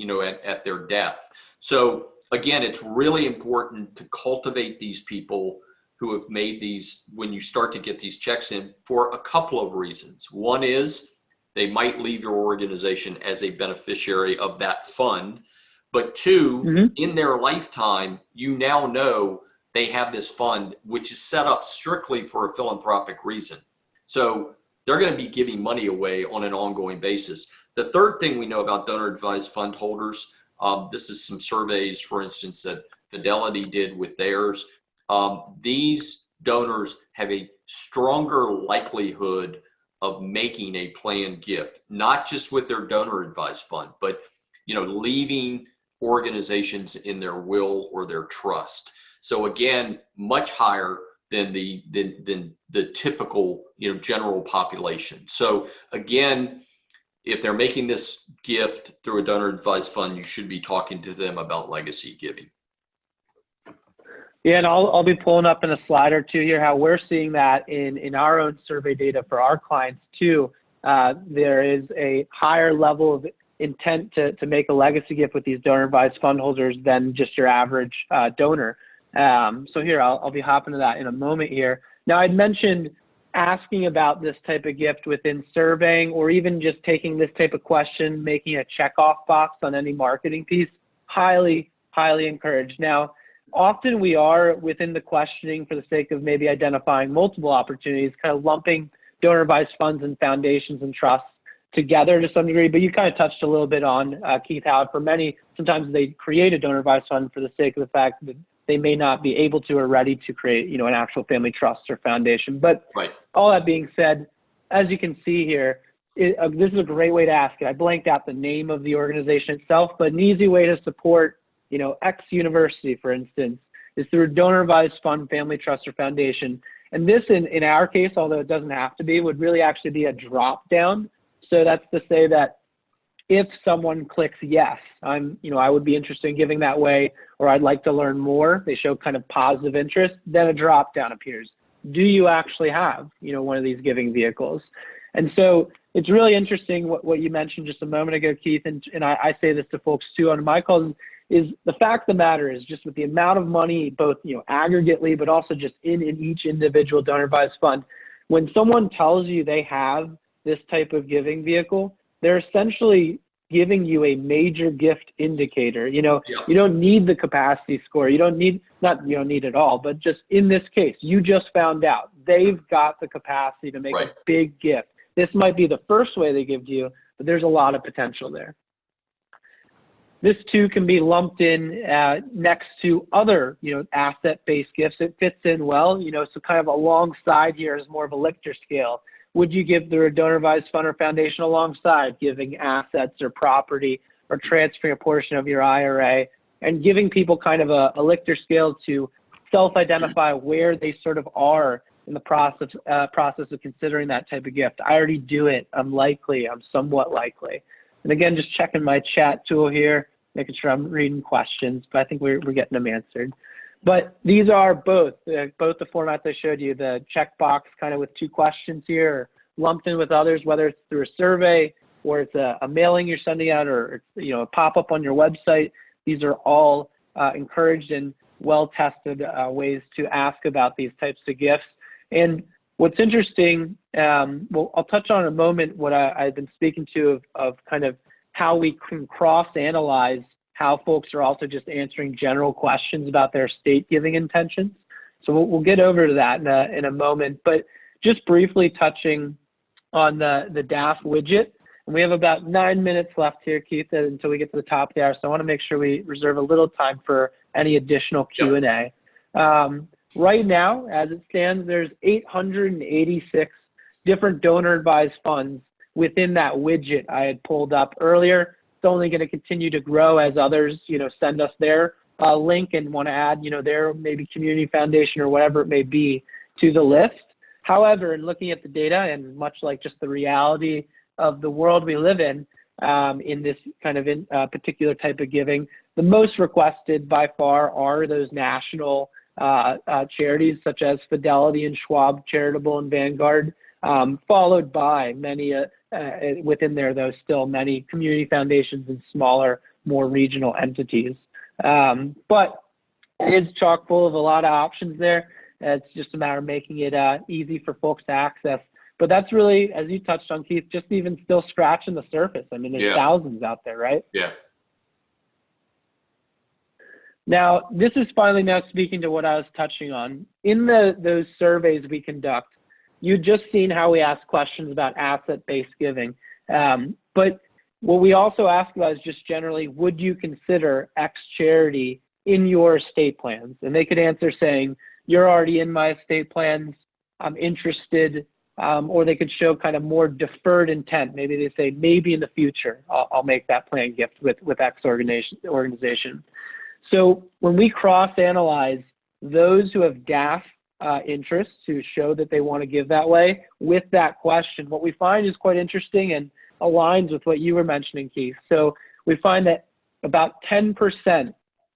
at their death. So again, it's really important to cultivate these people who have made these, when you start to get these checks in, for a couple of reasons. One is they might leave your organization as a beneficiary of that fund. But two, in their lifetime, you now know they have this fund, which is set up strictly for a philanthropic reason. So they're going to be giving money away on an ongoing basis. The third thing we know about donor advised fund holders, this is some surveys, for instance, that Fidelity did with theirs. These donors have a stronger likelihood of making a planned gift, not just with their donor advised fund, but leaving organizations in their will or their trust. So again, much higher than the typical general population. So again, if they're making this gift through a donor advised fund, you should be talking to them about legacy giving. Yeah, and I'll be pulling up in a slide or two here how we're seeing that in our own survey data for our clients too. There is a higher level of intent to make a legacy gift with these donor advised fund holders than just your average donor. So here, I'll be hopping to that in a moment here. Now, I'd mentioned asking about this type of gift within surveying, or even just taking this type of question, making a checkoff box on any marketing piece, highly, highly encouraged. Now, often we are within the questioning for the sake of maybe identifying multiple opportunities, kind of lumping donor advised funds and foundations and trusts together to some degree, but you kind of touched a little bit on, Keith, how for many, sometimes they create a donor advised fund for the sake of the fact that they may not be able to or ready to create, an actual family trust or foundation. But right. All that being said, as you can see here, this is a great way to ask it. I blanked out the name of the organization itself, but an easy way to support, X university, for instance, is through a donor-advised fund, family trust, or foundation. And this, in our case, although it doesn't have to be, would really actually be a drop-down. So that's to say that if someone clicks yes, I would be interested in giving that way, or I'd like to learn more, they show kind of positive interest, then a drop-down appears. Do you actually have, one of these giving vehicles? And so it's really interesting what you mentioned just a moment ago, Keith, and I say this to folks too on my calls, is the fact of the matter is just with the amount of money, both, aggregately, but also just in each individual donor advised fund, when someone tells you they have this type of giving vehicle, they're essentially giving you a major gift indicator. You don't need the capacity score. You don't need it all, but just in this case, you just found out they've got the capacity to make a big gift. This might be the first way they give to you, but there's a lot of potential there. This too can be lumped in next to other, asset-based gifts. It fits in well, so kind of alongside here is more of a Likert scale. Would you give through a donor advised fund or foundation alongside giving assets or property or transferring a portion of your IRA, and giving people kind of a Likert scale to self-identify where they sort of are in the process of considering that type of gift? I already do it. I'm likely. I'm somewhat likely. And again, just checking my chat tool here, making sure I'm reading questions, but I think we're getting them answered. But these are both the formats I showed you, the checkbox kind of with 2 questions here, or lumped in with others, whether it's through a survey or it's a mailing you're sending out, or a pop-up on your website. These are all encouraged and well-tested ways to ask about these types of gifts. And what's interesting, I'll touch on in a moment what I've been speaking to of kind of how we can cross-analyze how folks are also just answering general questions about their estate giving intentions. So we'll get over to that in a moment, but just briefly touching on the DAF widget. And we have about 9 minutes left here, Keith, until we get to the top of the hour. So I want to make sure we reserve a little time for any additional Q&A. Right now, as it stands, there's 886 different donor advised funds within that widget I had pulled up earlier. It's only going to continue to grow as others, send us their link and want to add, their maybe community foundation or whatever it may be to the list. However, in looking at the data, and much like just the reality of the world we live in this kind of particular type of giving, the most requested by far are those national charities such as Fidelity and Schwab Charitable and Vanguard, followed by many within there, though, still many community foundations and smaller, more regional entities. But it is chock full of a lot of options there. It's just a matter of making it easy for folks to access. But that's really, as you touched on, Keith, just even still scratching the surface. I mean, there's thousands out there, right? Yeah. Now, this is finally now speaking to what I was touching on. In those surveys we conduct, you've just seen how we ask questions about asset-based giving. But what we also ask about is just generally, would you consider X charity in your estate plans? And they could answer saying, you're already in my estate plans, I'm interested, or they could show kind of more deferred intent. Maybe they say, maybe in the future, I'll make that plan gift with X organization. So when we cross-analyze those who have DAF interests, who show that they want to give that way, with that question, what we find is quite interesting and aligns with what you were mentioning, Keith. So we find that about 10%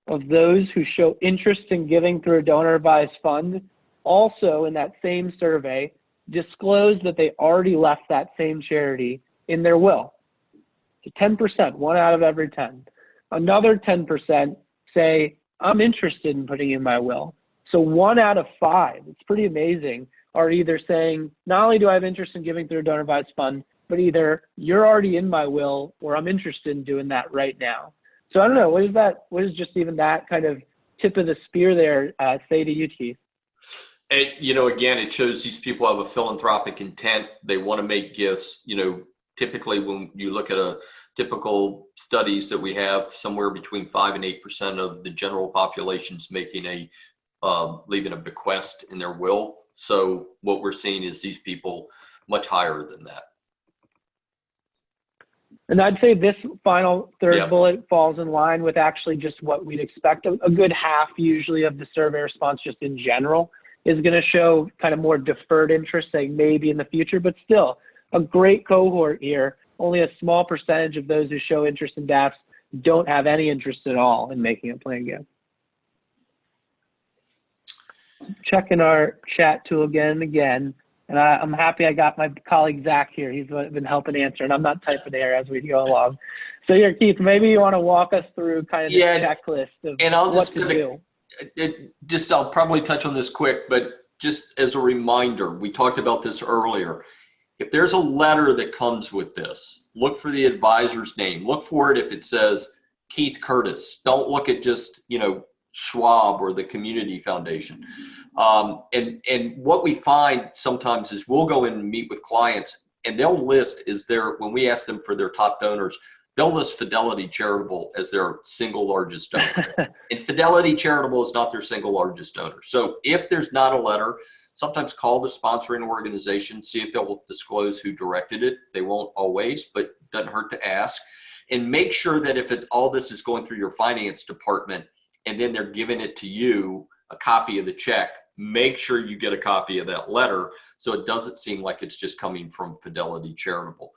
of those who show interest in giving through a donor advised fund also in that same survey disclose that they already left that same charity in their will. So 10%, 1 out of every 10. Another 10% say, I'm interested in putting in my will. So 1 out of 5, it's pretty amazing, are either saying, not only do I have interest in giving through a donor advised fund, but either you're already in my will or I'm interested in doing that right now. So I don't know, what is just even that kind of tip of the spear there say to you, Keith? And, again, it shows these people have a philanthropic intent. They want to make gifts. Typically when you look at a typical studies that we have, somewhere between 5 and 8% of the general population's making leaving a bequest in their will. So what we're seeing is these people much higher than that. And I'd say this final third bullet falls in line with actually just what we'd expect. A good half usually of the survey response just in general is going to show kind of more deferred interest, saying maybe in the future, but still a great cohort here. Only a small percentage of those who show interest in DAFs don't have any interest at all in making a plan gift. Checking our chat tool again and again. And I'm happy I got my colleague Zach here. He's been helping answer, and I'm not typing there as we go along. So here, Keith, maybe you want to walk us through kind of the checklist of what to do. I'll probably touch on this quick, but just as a reminder, we talked about this earlier. If there's a letter that comes with this, look for the advisor's name. Look for it if it says Keith Curtis. Don't look at just, Schwab or the Community Foundation. And what we find sometimes is we'll go in and meet with clients, and they'll list when we ask them for their top donors, they'll list Fidelity Charitable as their single largest donor. And Fidelity Charitable is not their single largest donor. So if there's not a letter, sometimes call the sponsoring organization, see if they'll disclose who directed it. They won't always, but it doesn't hurt to ask. And make sure that if all this is going through your finance department and then they're giving it to you, a copy of the check, make sure you get a copy of that letter so it doesn't seem like it's just coming from Fidelity Charitable.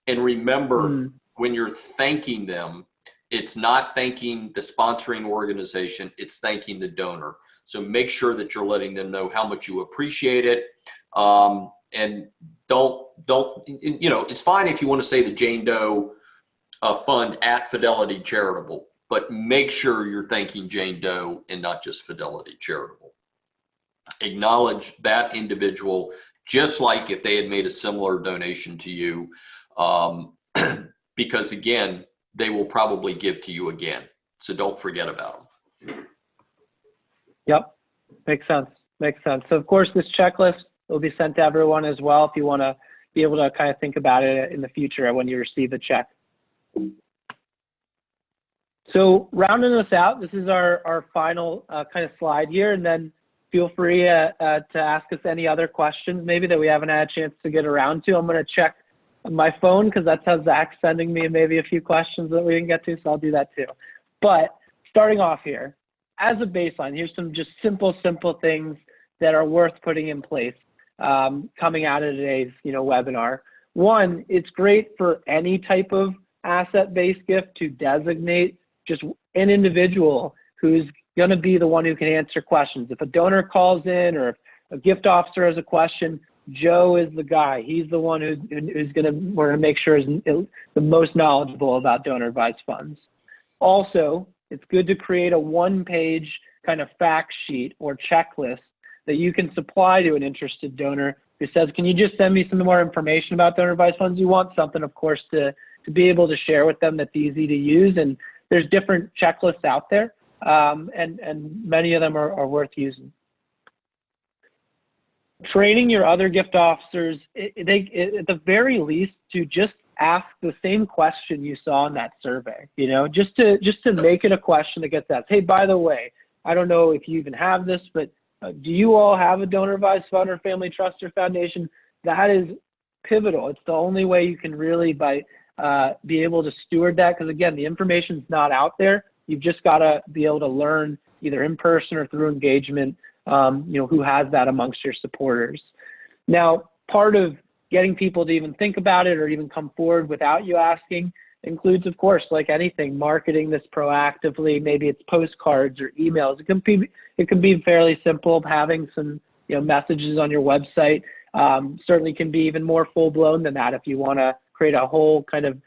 And remember, when you're thanking them, it's not thanking the sponsoring organization, it's thanking the donor. So make sure that you're letting them know how much you appreciate it. And don't, it's fine if you want to say the Jane Doe fund at Fidelity Charitable, but make sure you're thanking Jane Doe and not just Fidelity Charitable. Acknowledge that individual, just like if they had made a similar donation to you, because again, they will probably give to you again. So don't forget about them. Yep, makes sense. So of course, this checklist will be sent to everyone as well if you want to be able to kind of think about it in the future when you receive the check. So rounding this out, this is our final kind of slide here, and then feel free to ask us any other questions maybe that we haven't had a chance to get around to. I'm going to check my phone because that's how Zach's sending me maybe a few questions that we didn't get to, so I'll do that too. But starting off here, as a baseline, here's some just simple things that are worth putting in place coming out of today's webinar. One, it's great for any type of asset-based gift to designate just an individual who's going to be the one who can answer questions. If a donor calls in or if a gift officer has a question, Joe is the guy. He's the one we're going to make sure is the most knowledgeable about donor advised funds. Also, it's good to create a one-page kind of fact sheet or checklist that you can supply to an interested donor who says, can you just send me some more information about donor advised funds? You want something, of course, to be able to share with them that's easy to use. And there's different checklists out there, and many of them are worth using. Training your other gift officers, at the very least, to just ask the same question you saw in that survey, just to make it a question that gets asked. Hey, by the way, I don't know if you even have this, but do you all have a donor advised fund or family trust or foundation? That is pivotal. It's the only way you can really be able to steward that, because again, the information's not out there. You've just got to be able to learn either in person or through engagement, who has that amongst your supporters. Now, part of getting people to even think about it or even come forward without you asking includes, of course, like anything, marketing this proactively. Maybe it's postcards or emails. It can be fairly simple. Having some messages on your website certainly can be even more full blown than that if you want to create a whole kind of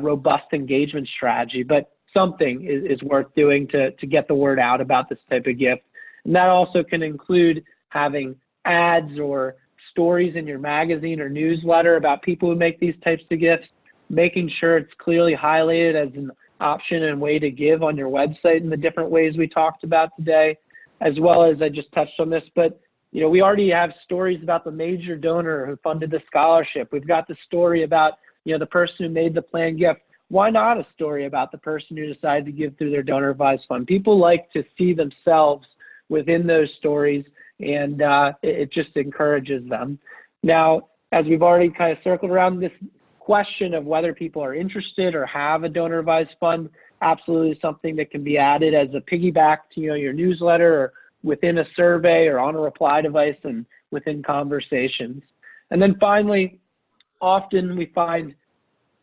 robust engagement strategy. But something is worth doing to get the word out about this type of gift. And that also can include having ads or stories in your magazine or newsletter about people who make these types of gifts, making sure it's clearly highlighted as an option and way to give on your website in the different ways we talked about today, as well as I just touched on this, but we already have stories about the major donor who funded the scholarship. We've got the story about the person who made the planned gift. Why not a story about the person who decided to give through their donor advised fund? People like to see themselves within those stories, and it just encourages them. Now, as we've already kind of circled around, this question of whether people are interested or have a donor advised fund, absolutely something that can be added as a piggyback to your newsletter, or within a survey, or on a reply device, and within conversations. And then finally, often we find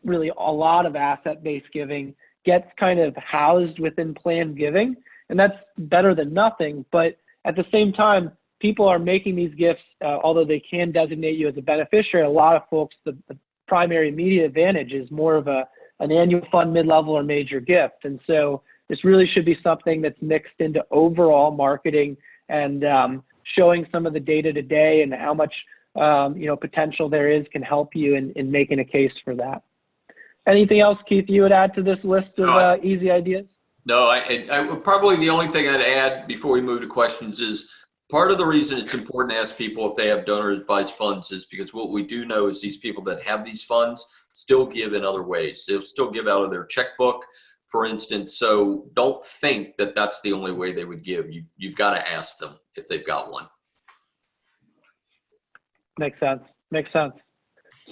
really a lot of asset-based giving gets kind of housed within planned giving, and that's better than nothing. But at the same time, people are making these gifts, although they can designate you as a beneficiary. A lot of folks, the primary immediate advantage is more of an annual fund, mid-level, or major gift. And so this really should be something that's mixed into overall marketing and showing some of the data today and how much potential there is can help you in making a case for that. Anything else, Keith, you would add to this list of easy ideas? No, I probably the only thing I'd add before we move to questions is part of the reason it's important to ask people if they have donor advised funds is because what we do know is these people that have these funds still give in other ways. They'll still give out of their checkbook, for instance. So don't think that that's the only way they would give. You've got to ask them if they've got one. Makes sense. Makes sense.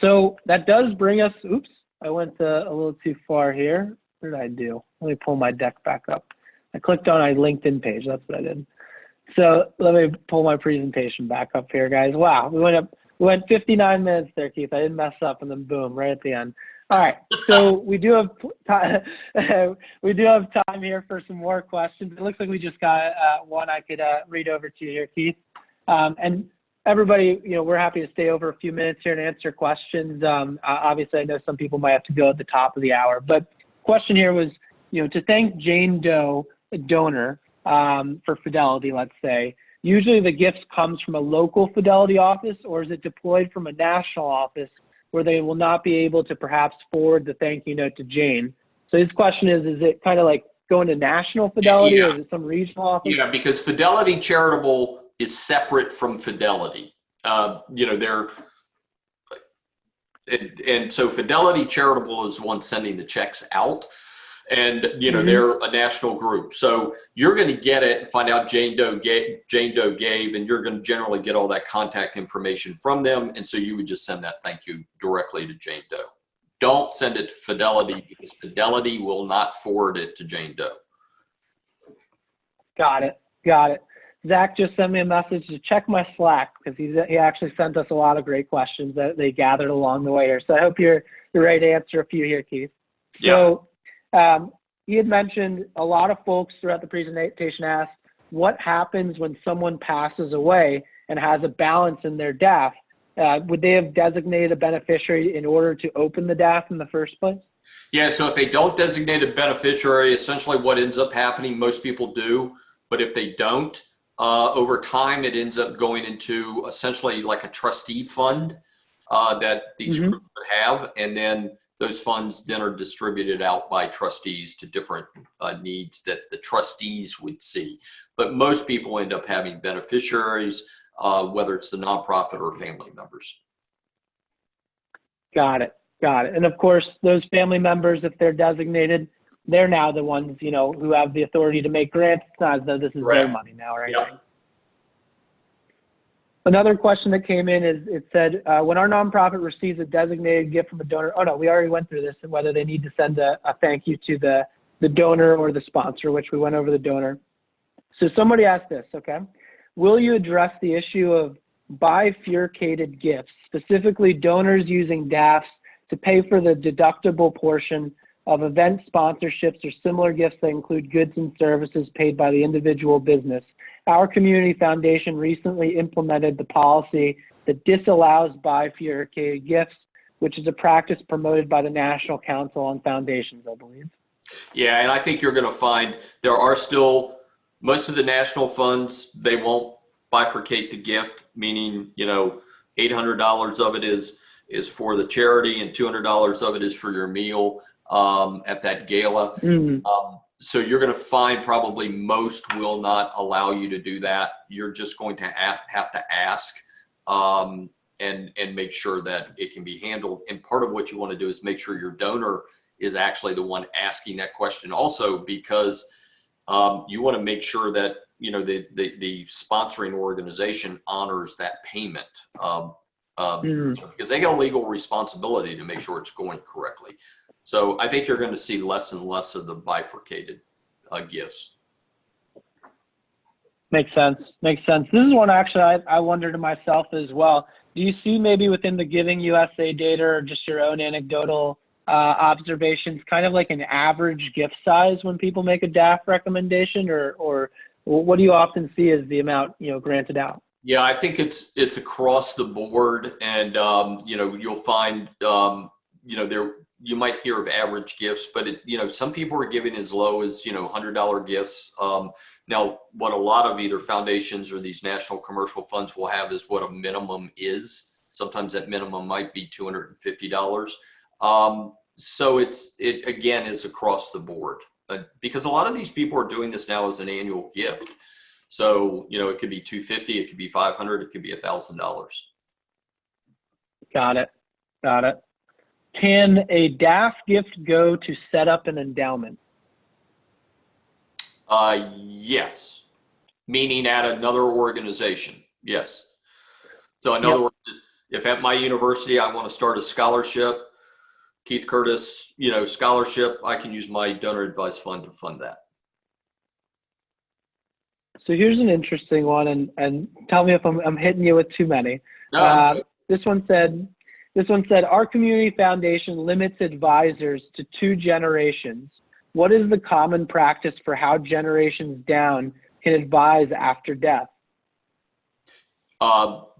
So that does bring us, oops, I went a little too far here. What did I do? Let me pull my deck back up. I clicked on a LinkedIn page. That's what I did. So let me pull my presentation back up here, guys. Wow, we went 59 minutes there, Keith. I didn't mess up, and then boom, right at the end. All right, so we do have time here for some more questions. It looks like we just got one I could read over to you here, Keith. And everybody, we're happy to stay over a few minutes here and answer questions. Obviously, I know some people might have to go at the top of the hour, but question here was, to thank Jane Doe, a donor, for Fidelity, let's say. Usually the gift comes from a local Fidelity office, or is it deployed from a national office where they will not be able to perhaps forward the thank you note to Jane? So his question is it kind of like going to national Fidelity, or is it some regional office? Yeah, because Fidelity Charitable is separate from Fidelity. And so Fidelity Charitable is the one sending the checks out. And, they're a national group. So you're going to get it and find out Jane Doe gave, and you're going to generally get all that contact information from them. And so you would just send that thank you directly to Jane Doe. Don't send it to Fidelity, because Fidelity will not forward it to Jane Doe. Got it. Zach just sent me a message to check my Slack, because he actually sent us a lot of great questions that they gathered along the way here. So I hope you're ready to answer a few here, Keith. So, he had mentioned a lot of folks throughout the presentation asked, what happens when someone passes away and has a balance in their DAF? Would they have designated a beneficiary in order to open the DAF in the first place? Yeah, so if they don't designate a beneficiary, essentially what ends up happening, most people do, but if they don't, over time it ends up going into essentially like a trustee fund that these groups would have, and then those funds then are distributed out by trustees to different needs that the trustees would see. But most people end up having beneficiaries, whether it's the nonprofit or family members. Got it. And of course, those family members, if they're designated, they're now the ones, who have the authority to make grants. It's not as though this is their money now, right? Yep. Another question that came in is, it said, when our nonprofit receives a designated gift from a donor, oh no, we already went through this, and whether they need to send a thank you to the donor or the sponsor, which we went over the donor. So somebody asked this, okay, will you address the issue of bifurcated gifts, specifically donors using DAFs to pay for the deductible portion of event sponsorships or similar gifts that include goods and services paid by the individual business? Our community foundation recently implemented the policy that disallows bifurcated gifts, which is a practice promoted by the National Council on Foundations, I believe. Yeah, and I think you're going to find there are still, most of the national funds, they won't bifurcate the gift, meaning, $800 of it is for the charity and $200 of it is for your meal at that gala. So you're going to find probably most will not allow you to do that. You're just going to have to ask and make sure that it can be handled. And part of what you want to do is make sure your donor is actually the one asking that question also, because you want to make sure that, the sponsoring organization honors that payment. because they got a legal responsibility to make sure it's going correctly. So I think you're going to see less and less of the bifurcated gifts. Makes sense. Makes sense. This is one actually I wonder to myself as well. Do you see maybe within the Giving USA data or just your own anecdotal observations, kind of like an average gift size when people make a DAF recommendation, or what do you often see as the amount, granted out? Yeah, I think it's across the board, and you'll find you might hear of average gifts, but some people are giving as low as $100 gifts. Now, what a lot of either foundations or these national commercial funds will have is what a minimum is. Sometimes that minimum might be $250. So it again is across the board, because a lot of these people are doing this now as an annual gift. So, it could be $250, it could be $500, it could be $1,000. Got it. Got it. Can a DAF gift go to set up an endowment? Yes. Meaning at another organization. Yes. So in other words, if at my university I want to start a scholarship, Keith Curtis, scholarship, I can use my donor advised fund to fund that. So here's an interesting one, and tell me if I'm hitting you with too many. No, this one said, our community foundation limits advisors to 2 generations. What is the common practice for how generations down can advise after death?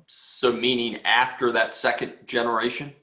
So meaning after that second generation?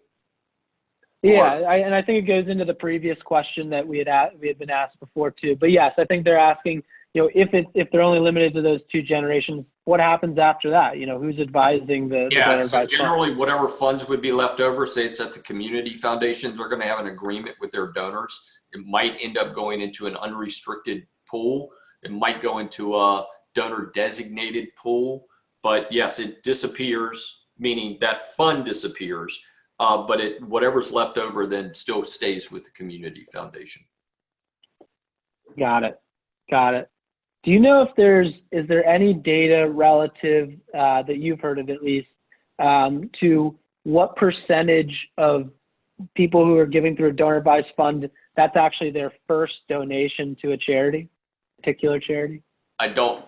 Yeah, and I think it goes into the previous question that we had been asked before too. But yes, I think they're asking, if they're only limited to those 2 generations, what happens after that? Who's advising the donor so advised generally fund? whatever funds would be left over, say it's at the community foundations, they're going to have an agreement with their donors. It might end up going into an unrestricted pool. It might go into a donor designated pool, but yes, it disappears, meaning that fund disappears, but whatever's left over then still stays with the community foundation. Got it. Got it. Do you know if is there any data relative that you've heard of at least to what percentage of people who are giving through a donor advised fund, that's actually their first donation to a charity, particular charity? I don't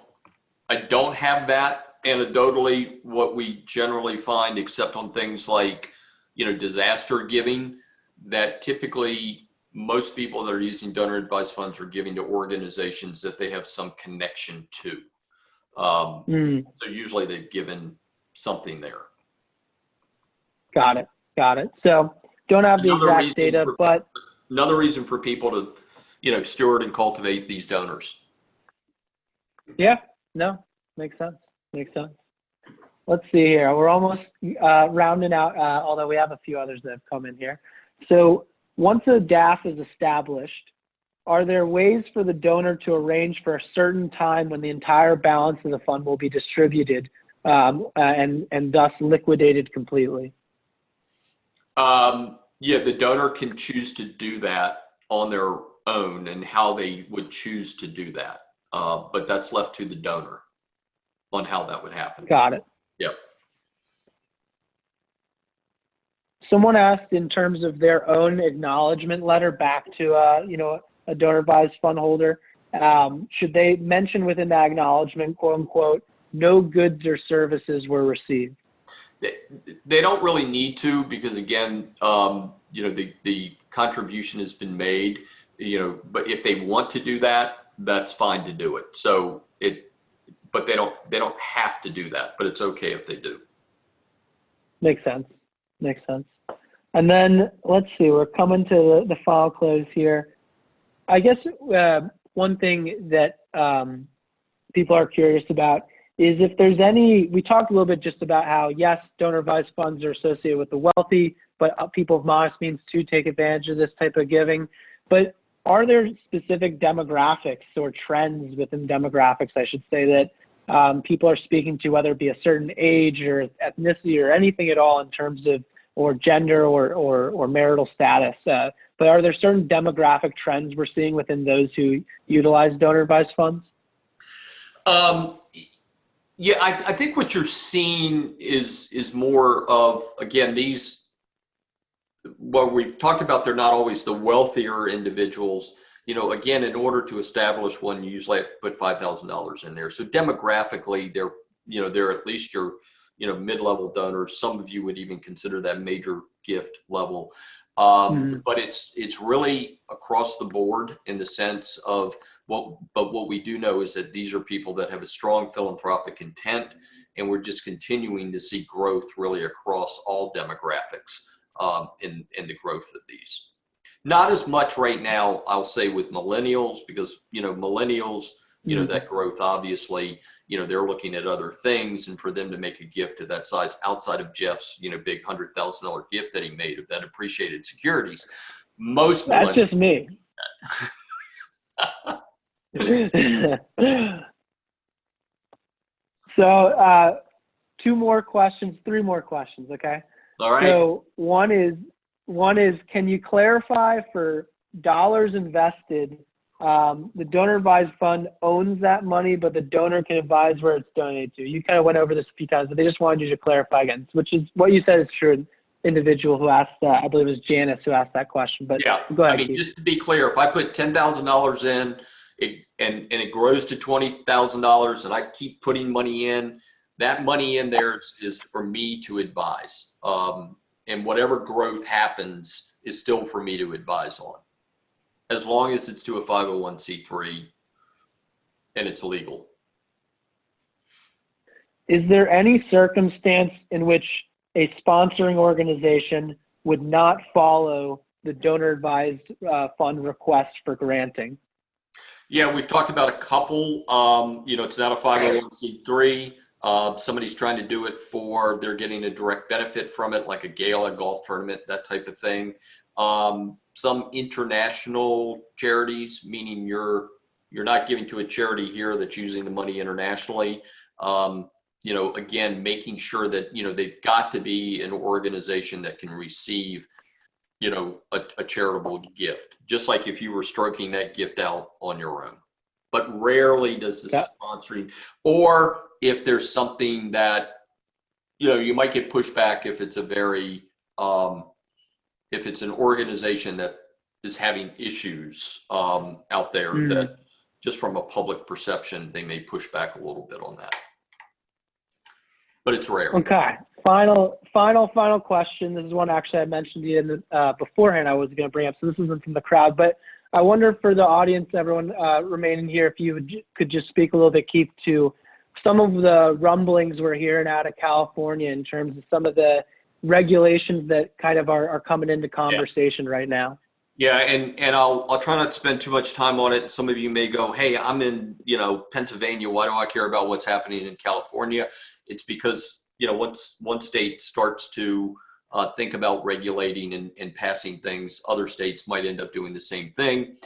have that anecdotally. What we generally find, except on things like, disaster giving, that typically most people that are using donor advised funds are giving to organizations that they have some connection to. So usually they've given something there. Got it. Got it. So don't have the exact data, but another reason for people to, steward and cultivate these donors. Yeah, no, makes sense. Makes sense. Let's see here. We're almost rounding out, although we have a few others that have come in here. So once a DAF is established, are there ways for the donor to arrange for a certain time when the entire balance of the fund will be distributed and thus liquidated completely? The donor can choose to do that on their own and how they would choose to do that. But that's left to the donor on how that would happen. Got it. Yep. Someone asked in terms of their own acknowledgement letter back to a donor advised fund holder, should they mention within that acknowledgement, quote unquote, no goods or services were received? They don't really need to, because again, the contribution has been made, but if they want to do that, that's fine to do it. So but they don't have to do that, but it's okay if they do. Makes sense. Makes sense. And then let's see, we're coming to the final close here. I guess one thing that people are curious about is if there's any, we talked a little bit just about how, yes, donor advised funds are associated with the wealthy, but people of modest means too take advantage of this type of giving. But are there specific demographics or trends within demographics, I should say, that people are speaking to, whether it be a certain age or ethnicity or anything at all in terms of, or gender or marital status? But are there certain demographic trends we're seeing within those who utilize donor advised funds? Yeah, I think what you're seeing is more of, again, what we've talked about, they're not always the wealthier individuals. Again, in order to establish one, you usually have to put $5,000 in there. So demographically, they're at least your, mid-level donors. Some of you would even consider that major gift level. But it's really across the board in the sense of what we do know is that these are people that have a strong philanthropic intent, and we're just continuing to see growth really across all demographics in the growth of these. Not as much right now, I'll say, with millennials, because, millennials, that growth, obviously, they're looking at other things, and for them to make a gift of that size outside of Jeff's, big $100,000 gift that he made of that appreciated securities, that's just me. So, three more questions, okay? All right. So one is, can you clarify for dollars invested, the donor advised fund owns that money, but the donor can advise where it's donated to? You kind of went over this a few times, but they just wanted you to clarify again, which is what you said is true. Individual who asked that, I believe it was Janice who asked that question, but yeah, go ahead. Just to be clear, if I put $10,000 in and it grows to $20,000 and I keep putting money in, that money in there is for me to advise. And whatever growth happens is still for me to advise on, as long as it's to a 501c3 and it's legal. Is there any circumstance in which a sponsoring organization would not follow the donor advised fund request for granting? Yeah, we've talked about a couple. It's not a 501c3. Somebody's trying to do it they're getting a direct benefit from it, like a gala, golf tournament, that type of thing. Some international charities, meaning you're not giving to a charity here that's using the money internationally. Again, making sure that, they've got to be an organization that can receive, a charitable gift, just like if you were stroking that gift out on your own. But rarely does the sponsoring, or if there's something that, you might get pushback if it's if it's an organization that is having issues out there that just from a public perception, they may push back a little bit on that. But it's rare. Okay. Final question. This is one actually I mentioned to you beforehand I was going to bring up, so this isn't from the crowd, but I wonder for the audience, everyone remaining here, if you could just speak a little bit, Keith, to some of the rumblings we're hearing out of California in terms of some of the regulations that kind of are coming into conversation right now. Yeah, and I'll try not to spend too much time on it. Some of you may go, hey, I'm in, Pennsylvania. Why do I care about what's happening in California? It's because, once one state starts to think about regulating and passing things, other states might end up doing the same thing.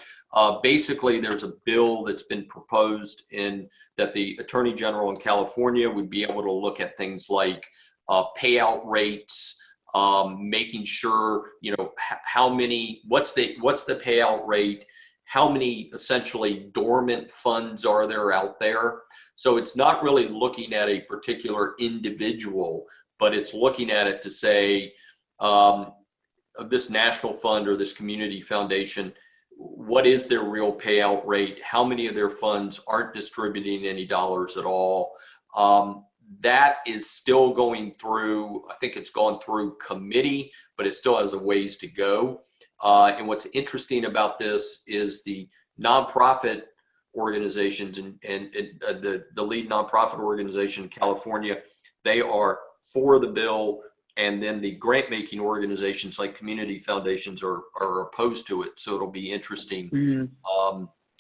Basically, there's a bill that's been proposed that the Attorney General in California would be able to look at things like payout rates, making sure, what's the payout rate, how many essentially dormant funds are there out there. So it's not really looking at a particular individual, but it's looking at it to say, of this national fund or this community foundation, what is their real payout rate? How many of their funds aren't distributing any dollars at all? That is still going through, I think it's gone through committee, but it still has a ways to go. And what's interesting about this is the nonprofit organizations and the lead nonprofit organization in California, they are for the bill. And then the grant making organizations like community foundations are opposed to it. So it'll be interesting.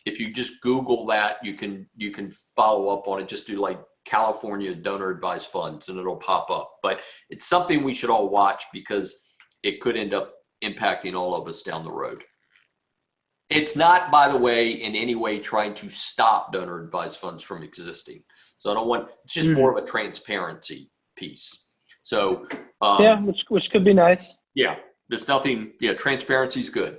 If you just Google that, you can follow up on it. Just do like California donor advised funds and it'll pop up. But it's something we should all watch because it could end up impacting all of us down the road. It's not, by the way, in any way trying to stop donor advised funds from existing. So it's just more of a transparency piece. So which could be nice. Yeah, there's nothing. Yeah, transparency is good.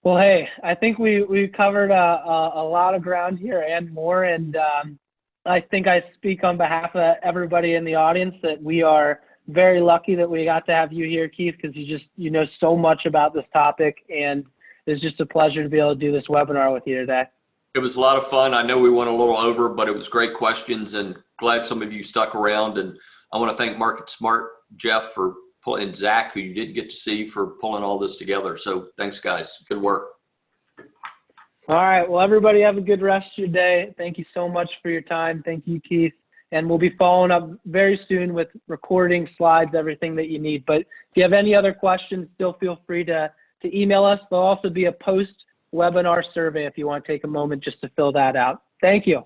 Well, hey, I think we covered a lot of ground here and more. And I think I speak on behalf of everybody in the audience that we are very lucky that we got to have you here, Keith, because you know so much about this topic, and it's just a pleasure to be able to do this webinar with you today. It was a lot of fun. I know we went a little over, but it was great questions, and glad some of you stuck around. And I want to thank MarketSmart, Jeff, for pulling, and Zach, who you didn't get to see, for pulling all this together. So thanks, guys. Good work. All right. Well, everybody have a good rest of your day. Thank you so much for your time. Thank you, Keith. And we'll be following up very soon with recording, slides, everything that you need. But if you have any other questions, still feel free to email us. There'll also be a post-webinar survey if you want to take a moment just to fill that out. Thank you.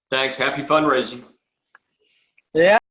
Thanks. Happy fundraising. Yeah.